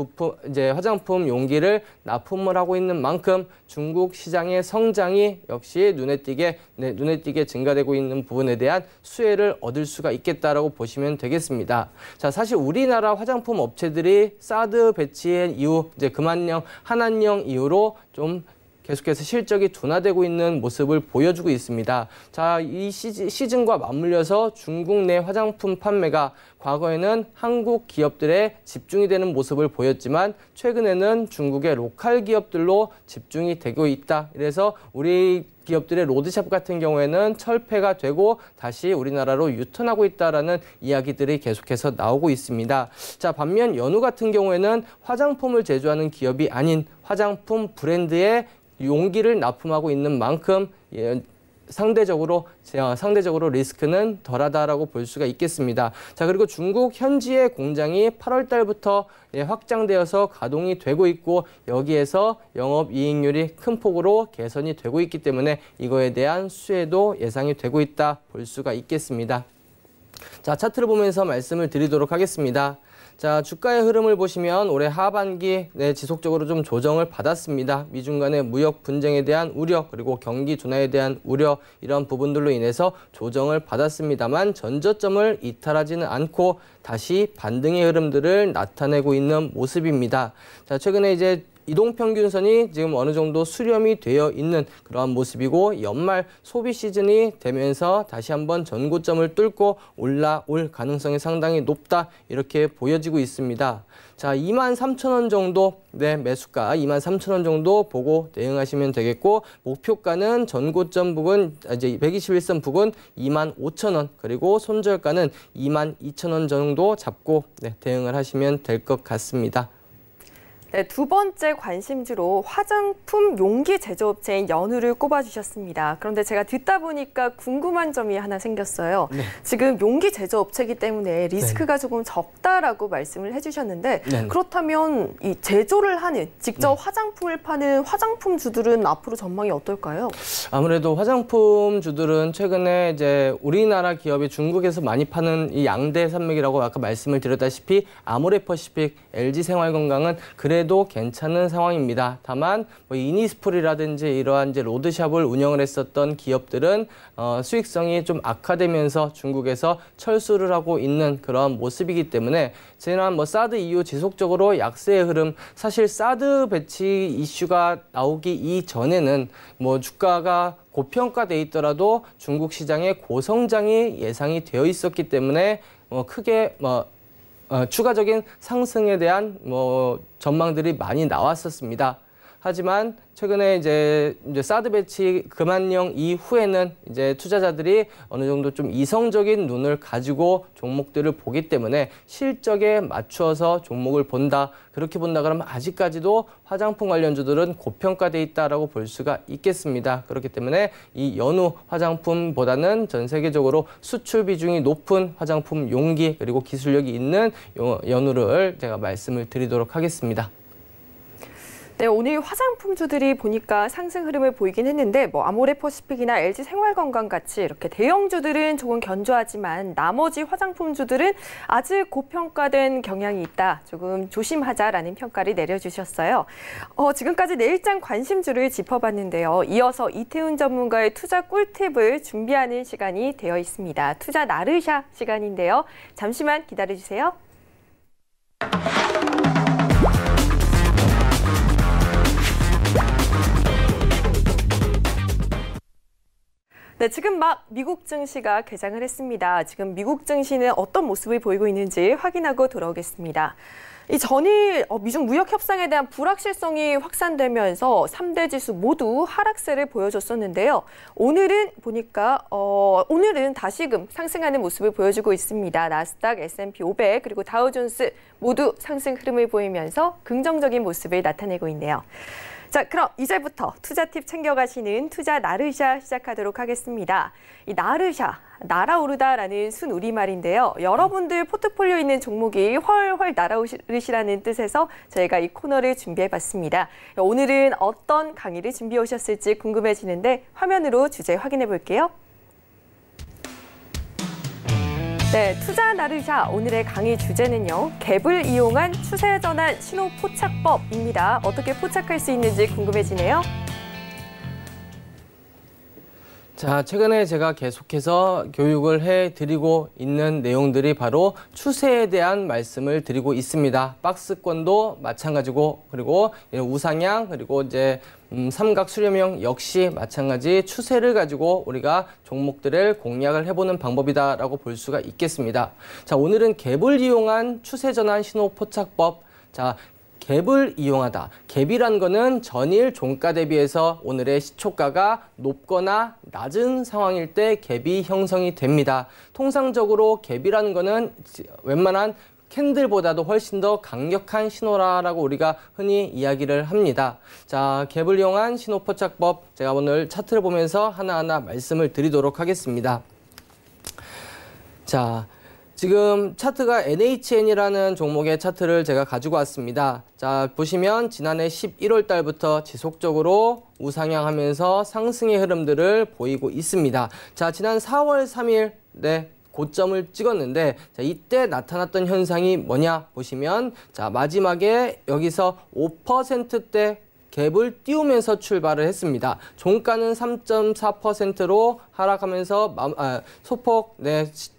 화장품 용기를 납품을 하고 있는 만큼 중국 시장의 성장이 역시 눈에 띄게 증가되고 있는 부분에 대한 수혜를 얻을 수가 있겠다라고 보시면 되겠습니다. 자, 사실 우리나라 화장품 업체들이 사드 배치 이후 이제 금한령, 한한령 이후로 좀 계속해서 실적이 둔화되고 있는 모습을 보여주고 있습니다. 자, 이 시즌과 맞물려서 중국 내 화장품 판매가 과거에는 한국 기업들에 집중이 되는 모습을 보였지만 최근에는 중국의 로컬 기업들로 집중이 되고 있다. 그래서 우리 기업들의 로드샵 같은 경우에는 철폐가 되고 다시 우리나라로 유턴하고 있다라는 이야기들이 계속해서 나오고 있습니다. 자, 반면 연우 같은 경우에는 화장품을 제조하는 기업이 아닌 화장품 브랜드의 용기를 납품하고 있는 만큼 상대적으로 리스크는 덜하다라고 볼 수가 있겠습니다. 자, 그리고 중국 현지의 공장이 8월 달부터 확장되어서 가동이 되고 있고, 여기에서 영업이익률이 큰 폭으로 개선이 되고 있기 때문에 이거에 대한 수혜도 예상이 되고 있다 볼 수가 있겠습니다. 자, 차트를 보면서 말씀을 드리도록 하겠습니다. 자, 주가의 흐름을 보시면 올해 하반기 지속적으로 좀 조정을 받았습니다. 미중 간의 무역 분쟁에 대한 우려, 그리고 경기 둔화에 대한 우려, 이런 부분들로 인해서 조정을 받았습니다만 전저점을 이탈하지는 않고 다시 반등의 흐름들을 나타내고 있는 모습입니다. 자, 최근에 이제 이동평균선이 지금 어느 정도 수렴이 되어 있는 그러한 모습이고, 연말 소비 시즌이 되면서 다시 한번 전고점을 뚫고 올라올 가능성이 상당히 높다, 이렇게 보여지고 있습니다. 자, 23,000원 정도, 매수가 23,000원 정도 보고 대응하시면 되겠고, 목표가는 전고점 부근, 이제 121선 부근 25,000원, 그리고 손절가는 22,000원 정도 잡고 대응을 하시면 될 것 같습니다. 네, 두 번째 관심주로 화장품 용기 제조업체인 연우를 꼽아주셨습니다. 그런데 제가 듣다 보니까 궁금한 점이 하나 생겼어요. 네. 지금 용기 제조업체이기 때문에 리스크가 조금 적다라고 말씀을 해주셨는데, 그렇다면 이 제조를 하는, 직접 화장품을 파는 화장품주들은 앞으로 전망이 어떨까요? 아무래도 화장품주들은 최근에 이제 우리나라 기업이 중국에서 많이 파는 이 양대 산맥이라고 아까 말씀을 드렸다시피 아모레퍼시픽, LG 생활건강은 그래도 괜찮은 상황입니다. 다만 이니스프리라든지 이러한 이제 로드샵을 운영을 했었던 기업들은 수익성이 좀 악화되면서 중국에서 철수를 하고 있는 그러한 모습이기 때문에 지난 사드 이후 지속적으로 약세의 흐름, 사실 사드 배치 이슈가 나오기 이전에는 주가가 고평가돼 있더라도 중국 시장의 고성장이 예상이 되어 있었기 때문에 크게 추가적인 상승에 대한 전망들이 많이 나왔었습니다. 하지만 최근에 이제 사드 배치 그만령 이후에는 이제 투자자들이 어느 정도 좀 이성적인 눈을 가지고 종목들을 보기 때문에 실적에 맞추어서 종목을 본다. 그렇게 본다 그러면 아직까지도 화장품 관련주들은 고평가돼 있다라고 볼 수가 있겠습니다. 그렇기 때문에 이 연우 화장품보다는 전 세계적으로 수출 비중이 높은 화장품 용기 그리고 기술력이 있는 연우를 제가 말씀을 드리도록 하겠습니다. 네, 오늘 화장품주들이 보니까 상승 흐름을 보이긴 했는데 아모레퍼시픽이나 LG생활건강 같이 이렇게 대형주들은 조금 견조하지만 나머지 화장품주들은 아직 고평가된 경향이 있다. 조금 조심하자라는 평가를 내려주셨어요. 지금까지 내일장 관심주를 짚어봤는데요. 이어서 이태훈 전문가의 투자 꿀팁을 준비하는 시간이 되어 있습니다. 투자 나르샤 시간인데요. 잠시만 기다려주세요. 네, 지금 막 미국 증시가 개장을 했습니다. 지금 미국 증시는 어떤 모습을 보이고 있는지 확인하고 돌아오겠습니다. 이 전일 미중 무역 협상에 대한 불확실성이 확산되면서 3대 지수 모두 하락세를 보여줬었는데요. 오늘은 보니까 오늘은 다시금 상승하는 모습을 보여주고 있습니다. 나스닥, S&P 500 그리고 다우존스 모두 상승 흐름을 보이면서 긍정적인 모습을 나타내고 있네요. 자, 그럼 이제부터 투자 팁 챙겨가시는 투자 나르샤 시작하도록 하겠습니다. 이 나르샤, 날아오르다라는 순 우리말인데요. 여러분들 포트폴리오에 있는 종목이 훨훨 날아오르시라는 뜻에서 저희가 이 코너를 준비해봤습니다. 오늘은 어떤 강의를 준비해 오셨을지 궁금해지는데 화면으로 주제 확인해 볼게요. 네, 투자 나르샤 오늘의 강의 주제는요. 갭을 이용한 추세 전환 신호 포착법입니다. 어떻게 포착할 수 있는지 궁금해지네요. 자, 최근에 제가 계속해서 교육을 해드리고 있는 내용들이 바로 추세에 대한 말씀을 드리고 있습니다. 박스권도 마찬가지고, 그리고 우상향, 그리고 이제 삼각 수렴형 역시 마찬가지 추세를 가지고 우리가 종목들을 공략을 해보는 방법이다라고 볼 수가 있겠습니다. 자, 오늘은 갭을 이용한 추세 전환 신호 포착법. 자, 갭을 이용하다. 갭이란 거는 전일 종가 대비해서 오늘의 시초가가 높거나 낮은 상황일 때 갭이 형성이 됩니다. 통상적으로 갭이라는 거는 웬만한 캔들보다도 훨씬 더 강력한 신호라고 우리가 흔히 이야기를 합니다. 자, 갭을 이용한 신호 포착법, 제가 오늘 차트를 보면서 하나하나 말씀을 드리도록 하겠습니다. 자, 지금 차트가 NHN이라는 종목의 차트를 제가 가지고 왔습니다. 자, 보시면 지난해 11월 달부터 지속적으로 우상향하면서 상승의 흐름들을 보이고 있습니다. 자, 지난 4월 3일 고점을 찍었는데, 자, 이때 나타났던 현상이 뭐냐 보시면, 자, 마지막에 여기서 5%대 갭을 띄우면서 출발을 했습니다. 종가는 3.4%로 하락하면서 소폭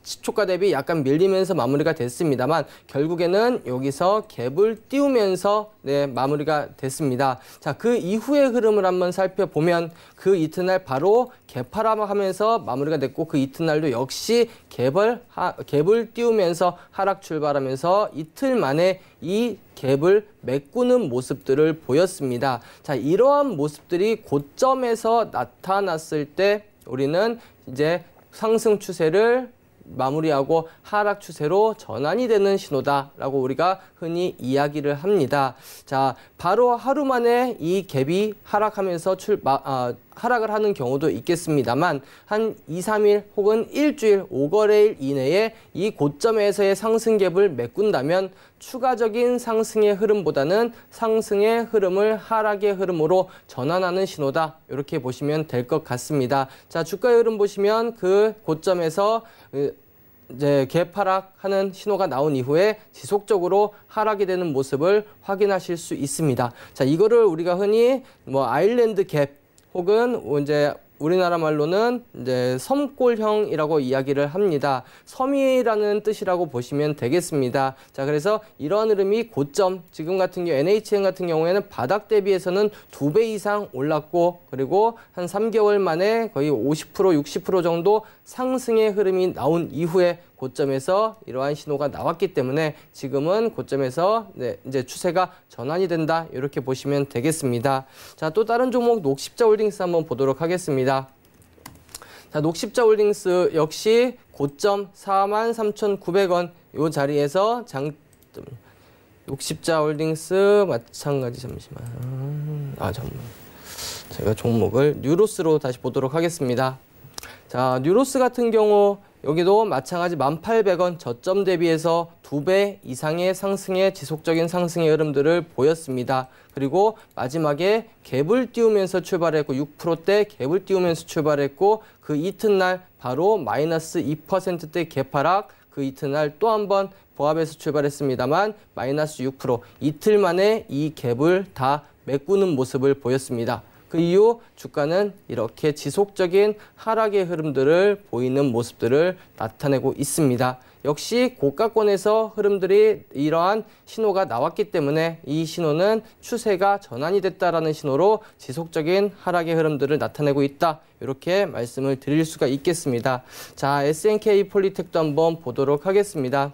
시초가 대비 약간 밀리면서 마무리가 됐습니다만 결국에는 여기서 갭을 띄우면서 마무리가 됐습니다. 자, 그 이후의 흐름을 한번 살펴보면 그 이튿날 바로 갭 하락하면서 마무리가 됐고, 그 이튿날도 역시 갭을 띄우면서 하락 출발하면서 이틀 만에 이 갭을 메꾸는 모습들을 보였습니다. 자, 이러한 모습들이 고점에서 나타났을 때 우리는 이제 상승 추세를 마무리하고 하락 추세로 전환이 되는 신호다라고 우리가 흔히 이야기를 합니다. 자, 바로 하루 만에 이 갭이 하락하면서 하락을 하는 경우도 있겠습니다만 한 2, 3일 혹은 일주일, 5거래일 이내에 이 고점에서의 상승 갭을 메꾼다면 추가적인 상승의 흐름보다는 상승의 흐름을 하락의 흐름으로 전환하는 신호다. 이렇게 보시면 될 것 같습니다. 자, 주가의 흐름 보시면 그 고점에서 이제 갭 하락하는 신호가 나온 이후에 지속적으로 하락이 되는 모습을 확인하실 수 있습니다. 자, 이거를 우리가 흔히 아일랜드 갭 혹은 이제 우리나라 말로는 이제 섬골형이라고 이야기를 합니다. 섬이라는 뜻이라고 보시면 되겠습니다. 자, 그래서 이러한 흐름이 고점, 지금 같은 경우 NHN 같은 경우에는 바닥 대비해서는 2배 이상 올랐고, 그리고 한 3개월 만에 거의 50%, 60% 정도 상승의 흐름이 나온 이후에 고점에서 이러한 신호가 나왔기 때문에 지금은 고점에서 이제 추세가 전환이 된다. 이렇게 보시면 되겠습니다. 자, 또 다른 종목 녹십자홀딩스 한번 보도록 하겠습니다. 자, 녹십자홀딩스 역시 고점 43,900원 이 자리에서 녹십자홀딩스 마찬가지 잠시만. 제가 종목을 뉴로스로 다시 보도록 하겠습니다. 자, 뉴로스 같은 경우 여기도 마찬가지 1,800원 저점 대비해서 2배 이상의 상승의 지속적인 상승의 흐름들을 보였습니다. 그리고 마지막에 갭을 띄우면서 출발했고 6%대 갭을 띄우면서 출발했고 그 이튿날 바로 마이너스 2%대 갭 하락, 그 이튿날 또 한 번 보합에서 출발했습니다만 마이너스 6% 이틀 만에 이 갭을 다 메꾸는 모습을 보였습니다. 그 이후 주가는 이렇게 지속적인 하락의 흐름들을 보이는 모습들을 나타내고 있습니다. 역시 고가권에서 흐름들이 이러한 신호가 나왔기 때문에 이 신호는 추세가 전환이 됐다라는 신호로 지속적인 하락의 흐름들을 나타내고 있다. 이렇게 말씀을 드릴 수가 있겠습니다. 자, SNK 폴리텍도 한번 보도록 하겠습니다.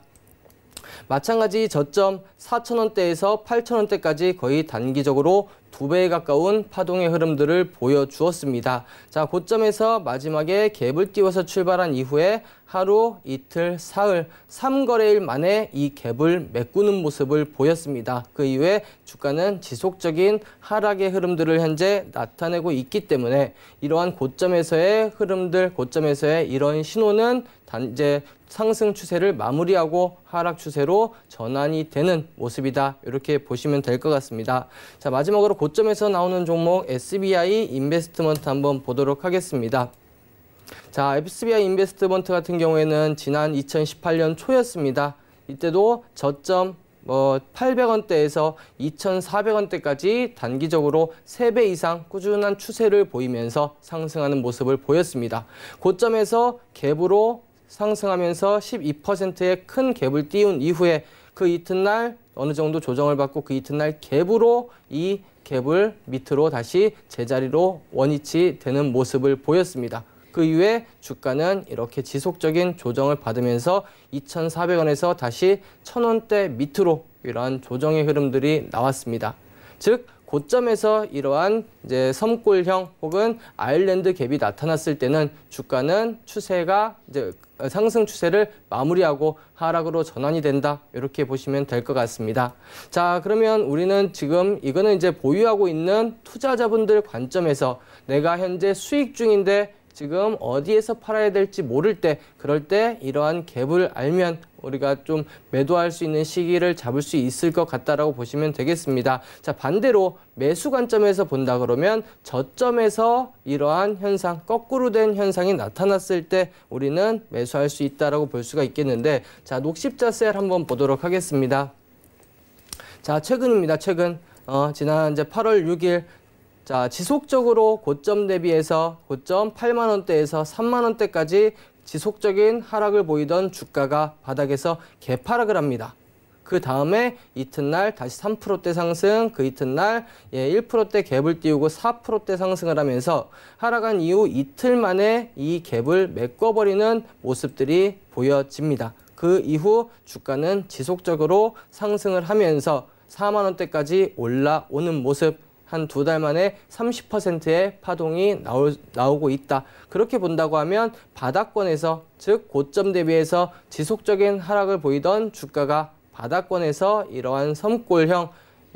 마찬가지 저점 4,000원대에서 8,000원대까지 거의 단기적으로 2배에 가까운 파동의 흐름들을 보여주었습니다. 자, 고점에서 마지막에 갭을 띄워서 출발한 이후에 하루, 이틀, 사흘, 3거래일 만에 이 갭을 메꾸는 모습을 보였습니다. 그 이후에 주가는 지속적인 하락의 흐름들을 현재 나타내고 있기 때문에 이러한 고점에서의 흐름들, 고점에서의 이런 신호는 이제 상승 추세를 마무리하고 하락 추세로 전환이 되는 모습이다. 이렇게 보시면 될 것 같습니다. 자, 마지막으로 고점에서 나오는 종목 SBI 인베스트먼트 한번 보도록 하겠습니다. 자, SBI 인베스트먼트 같은 경우에는 지난 2018년 초였습니다. 이때도 저점 800원대에서 2,400원대까지 단기적으로 3배 이상 꾸준한 추세를 보이면서 상승하는 모습을 보였습니다. 고점에서 갭으로 상승하면서 12%의 큰 갭을 띄운 이후에 그 이튿날 어느 정도 조정을 받고 그 이튿날 갭으로 이 갭을 밑으로 다시 제자리로 원위치 되는 모습을 보였습니다. 그 이후에 주가는 이렇게 지속적인 조정을 받으면서 2,400원에서 다시 1,000원대 밑으로 이러한 조정의 흐름들이 나왔습니다. 즉 고점에서 이러한 이제 섬골형 혹은 아일랜드 갭이 나타났을 때는 주가는 추세가 이제 상승 추세를 마무리하고 하락으로 전환이 된다. 이렇게 보시면 될 것 같습니다. 자, 그러면 우리는 지금 이거는 이제 보유하고 있는 투자자분들 관점에서 내가 현재 수익 중인데 지금 어디에서 팔아야 될지 모를 때, 그럴 때 이러한 갭을 알면 우리가 좀 매도할 수 있는 시기를 잡을 수 있을 것 같다라고 보시면 되겠습니다. 자, 반대로 매수 관점에서 본다 그러면 저점에서 이러한 현상, 거꾸로 된 현상이 나타났을 때 우리는 매수할 수 있다라고 볼 수가 있겠는데, 자, 녹십자셀 한번 보도록 하겠습니다. 자, 최근입니다. 최근 지난 이제 8월 6일 자, 지속적으로 고점 대비해서 고점 8만 원대에서 3만 원대까지 지속적인 하락을 보이던 주가가 바닥에서 개파락을 합니다. 그 다음에 이튿날 다시 3%대 상승, 그 이튿날 1%대 갭을 띄우고 4%대 상승을 하면서 하락한 이후 이틀 만에 이 갭을 메꿔버리는 모습들이 보여집니다. 그 이후 주가는 지속적으로 상승을 하면서 4만 원대까지 올라오는 모습, 한 2달 만에 30%의 파동이 나오고 있다. 그렇게 본다고 하면 바닥권에서, 즉 고점 대비해서 지속적인 하락을 보이던 주가가 바닥권에서 이러한 섬골형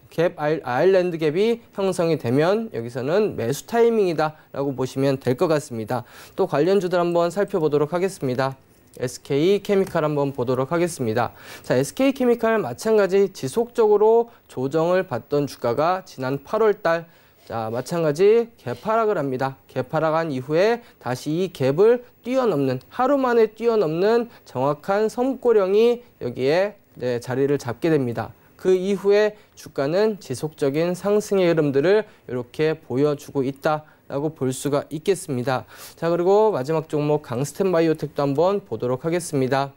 갭, 아일랜드 갭이 형성이 되면 여기서는 매수 타이밍이다 라고 보시면 될 것 같습니다. 또 관련주들 한번 살펴보도록 하겠습니다. SK케미칼 한번 보도록 하겠습니다. 자, SK케미칼 마찬가지 지속적으로 조정을 받던 주가가 지난 8월 달 자, 마찬가지 갭하락을 합니다. 갭하락한 이후에 다시 이 갭을 뛰어넘는, 하루 만에 뛰어넘는 정확한 섬골형이 여기에 자리를 잡게 됩니다. 그 이후에 주가는 지속적인 상승의 흐름들을 이렇게 보여주고 있다라고 볼 수가 있겠습니다. 자, 그리고 마지막 종목 강스텐 바이오텍도 한번 보도록 하겠습니다.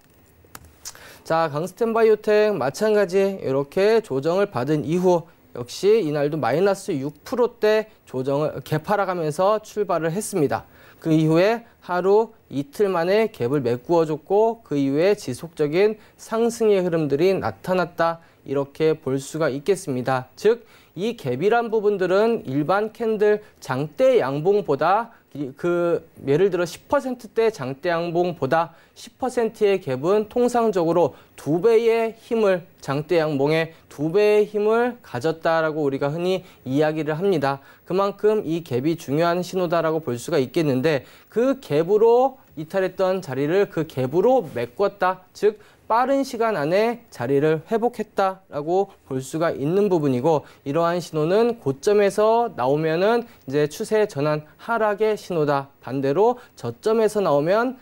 자, 강스텐 바이오텍 마찬가지 이렇게 조정을 받은 이후 역시 이날도 마이너스 6%대 조정을 개파락하면서 출발을 했습니다. 그 이후에 하루 이틀 만에 갭을 메꾸어줬고 그 이후에 지속적인 상승의 흐름들이 나타났다. 이렇게 볼 수가 있겠습니다. 즉, 이 갭이란 부분들은 일반 캔들 장대 양봉보다 예를 들어 10%대 장대 양봉보다 10%의 갭은 통상적으로 2배의 힘을 장대 양봉에 2배의 힘을 가졌다라고 우리가 흔히 이야기를 합니다. 그만큼 이 갭이 중요한 신호다라고 볼 수가 있겠는데 그 갭으로 이탈했던 자리를 그 갭으로 메꿨다. 즉 빠른 시간 안에 자리를 회복했다라고 볼 수가 있는 부분이고 이러한 신호는 고점에서 나오면은 이제 추세 전환 하락의 신호다. 반대로 저점에서 나오면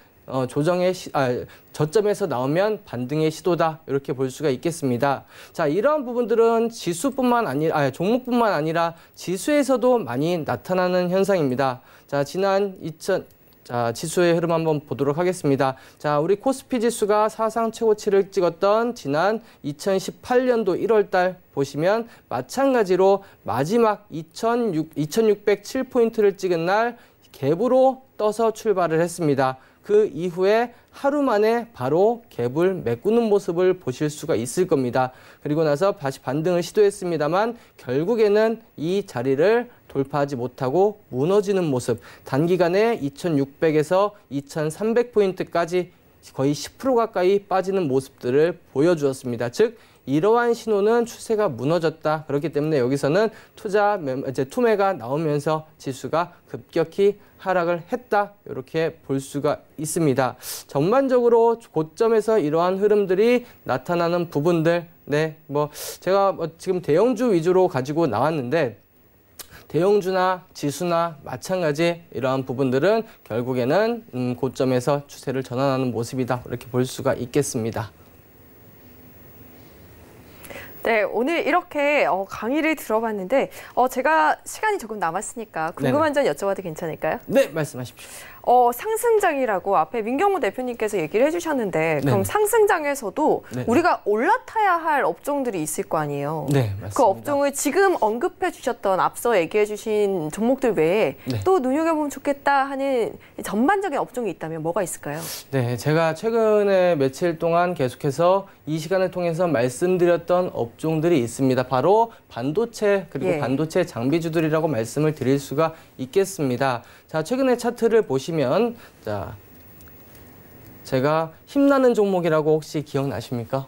저점에서 나오면 반등의 시도다. 이렇게 볼 수가 있겠습니다. 자, 이러한 부분들은 종목뿐만 아니라 지수에서도 많이 나타나는 현상입니다. 자, 지수의 흐름 한번 보도록 하겠습니다. 자, 우리 코스피 지수가 사상 최고치를 찍었던 지난 2018년도 1월 달 보시면 마찬가지로 마지막 2607포인트를 찍은 날 갭으로 떠서 출발을 했습니다. 그 이후에 하루 만에 바로 갭을 메꾸는 모습을 보실 수가 있을 겁니다. 그리고 나서 다시 반등을 시도했습니다만 결국에는 이 자리를 돌파하지 못하고 무너지는 모습, 단기간에 2600에서 2300포인트까지 거의 10% 가까이 빠지는 모습들을 보여주었습니다. 즉 이러한 신호는 추세가 무너졌다. 그렇기 때문에 여기서는 투매가 나오면서 지수가 급격히 하락을 했다. 이렇게 볼 수가 있습니다. 전반적으로 고점에서 이러한 흐름들이 나타나는 부분들, 제가 지금 대형주 위주로 가지고 나왔는데 대형주나 지수나 마찬가지 이러한 부분들은 결국에는 고점에서 추세를 전환하는 모습이다. 이렇게 볼 수가 있겠습니다. 네, 오늘 이렇게 강의를 들어봤는데 제가 시간이 조금 남았으니까 궁금한 점 여쭤봐도 괜찮을까요? 네, 말씀하십시오. 상승장이라고 앞에 민경무 대표님께서 얘기를 해주셨는데 그럼 네. 상승장에서도 네. 우리가 올라타야 할 업종들이 있을 거 아니에요? 네, 맞습니다. 그 업종을 지금 언급해 주셨던 앞서 얘기해 주신 종목들 외에 네. 또 눈여겨보면 좋겠다 하는 전반적인 업종이 있다면 뭐가 있을까요? 네, 제가 최근에 며칠 동안 계속해서 이 시간을 통해서 말씀드렸던 업종들이 있습니다. 바로 반도체 그리고 반도체 장비주들이라고 말씀을 드릴 수가 있겠습니다. 자, 최근에 차트를 보시면 제가 힘나는 종목이라고 혹시 기억나십니까?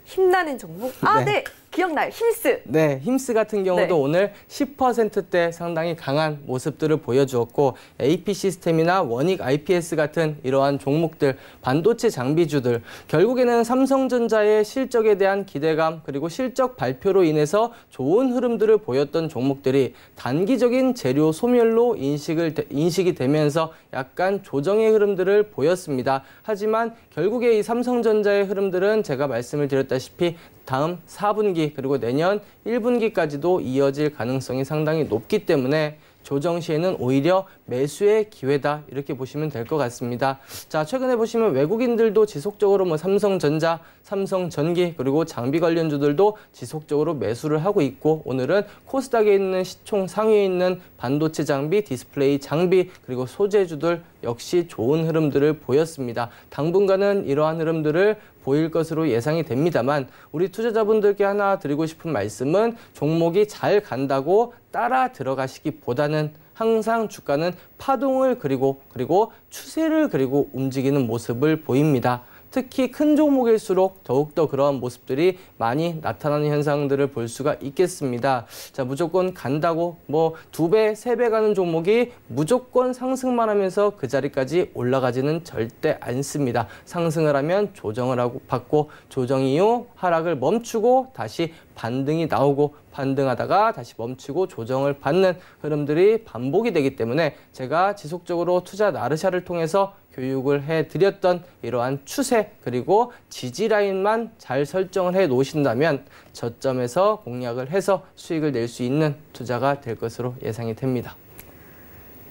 힘나는 종목? 네. 기억나요. 힘스. 네, 힘스 같은 경우도 오늘 10%대 상당히 강한 모습들을 보여주었고 AP 시스템이나 원익 IPS 같은 이러한 종목들, 반도체 장비주들, 결국에는 삼성전자의 실적에 대한 기대감 그리고 실적 발표로 인해서 좋은 흐름들을 보였던 종목들이 단기적인 재료 소멸로 인식이 되면서 약간 조정의 흐름들을 보였습니다. 하지만 결국에 이 삼성전자의 흐름들은 제가 말씀을 드렸다시피 다음 4분기 그리고 내년 1분기까지도 이어질 가능성이 상당히 높기 때문에 조정 시에는 오히려 매수의 기회다 이렇게 보시면 될 것 같습니다. 자, 최근에 보시면 외국인들도 지속적으로 삼성전자, 삼성전기 그리고 장비 관련주들도 지속적으로 매수를 하고 있고 오늘은 코스닥에 있는 시총 상위에 있는 반도체 장비, 디스플레이 장비 그리고 소재주들 역시 좋은 흐름들을 보였습니다. 당분간은 이러한 흐름들을 보일 것으로 예상이 됩니다만 우리 투자자분들께 하나 드리고 싶은 말씀은 종목이 잘 간다고 따라 들어가시기보다는 항상 주가는 파동을 그리고 추세를 그리고 움직이는 모습을 보입니다. 특히 큰 종목일수록 더욱더 그러한 모습들이 많이 나타나는 현상들을 볼 수가 있겠습니다. 자, 무조건 간다고 2배, 3배 가는 종목이 무조건 상승만 하면서 그 자리까지 올라가지는 절대 않습니다. 상승을 하면 조정을 받고 조정 이후 하락을 멈추고 다시 반등이 나오고 반등하다가 다시 멈추고 조정을 받는 흐름들이 반복이 되기 때문에 제가 지속적으로 투자 나르샤를 통해서 교육을 해드렸던 이러한 추세 그리고 지지 라인만 잘 설정을 해 놓으신다면 저점에서 공략을 해서 수익을 낼 수 있는 투자가 될 것으로 예상이 됩니다.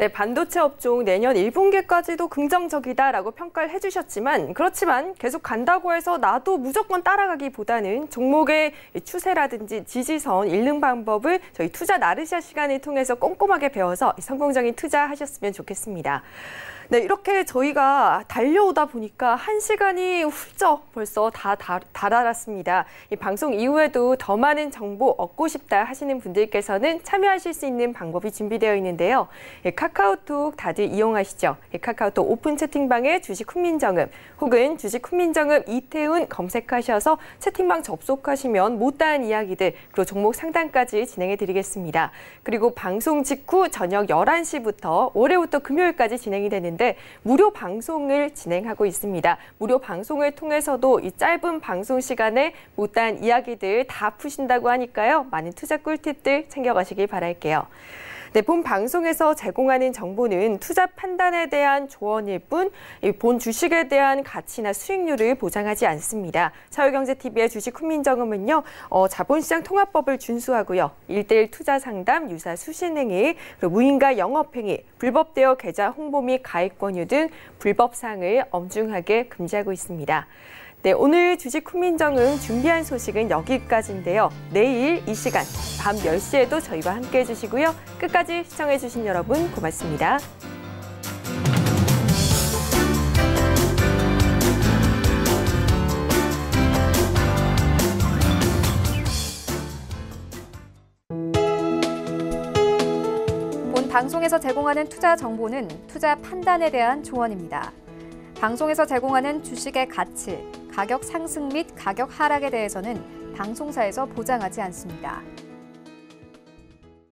네, 반도체 업종 내년 1분기까지도 긍정적이다라고 평가를 해주셨지만 그렇지만 계속 간다고 해서 나도 무조건 따라가기보다는 종목의 추세라든지 지지선 읽는 방법을 저희 투자 나르샤 시간을 통해서 꼼꼼하게 배워서 성공적인 투자하셨으면 좋겠습니다. 네, 이렇게 저희가 달려오다 보니까 1시간이 훌쩍 벌써 다 달아났습니다. 이 방송 이후에도 더 많은 정보 얻고 싶다 하시는 분들께서는 참여하실 수 있는 방법이 준비되어 있는데요. 카카오톡 다들 이용하시죠? 카카오톡 오픈 채팅방에 주식 훈민정음 혹은 주식 훈민정음 이태훈 검색하셔서 채팅방 접속하시면 못다한 이야기들 그리고 종목 상담까지 진행해 드리겠습니다. 그리고 방송 직후 저녁 11시부터 올해부터 금요일까지 진행이 되는데 무료 방송을 진행하고 있습니다. 무료 방송을 통해서도 이 짧은 방송 시간에 못다한 이야기들 다 푸신다고 하니까요. 많은 투자 꿀팁들 챙겨가시길 바랄게요. 네, 본 방송에서 제공하는 정보는 투자 판단에 대한 조언일 뿐 본 주식에 대한 가치나 수익률을 보장하지 않습니다. 사회경제TV의 주식 훈민정음은요. 자본시장 통합법을 준수하고요. 1:1 투자 상담, 유사 수신행위, 그리고 무인가 영업행위, 불법 대여 계좌 홍보 및 가입 권유 등 불법 사항을 엄중하게 금지하고 있습니다. 네, 오늘 주식 훈민정음 준비한 소식은 여기까지인데요. 내일 이 시간 밤 10시에도 저희와 함께해 주시고요. 끝까지 시청해 주신 여러분 고맙습니다. 본 방송에서 제공하는 투자 정보는 투자 판단에 대한 조언입니다. 방송에서 제공하는 주식의 가치, 가격 상승 및 가격 하락에 대해서는 방송사에서 보장하지 않습니다.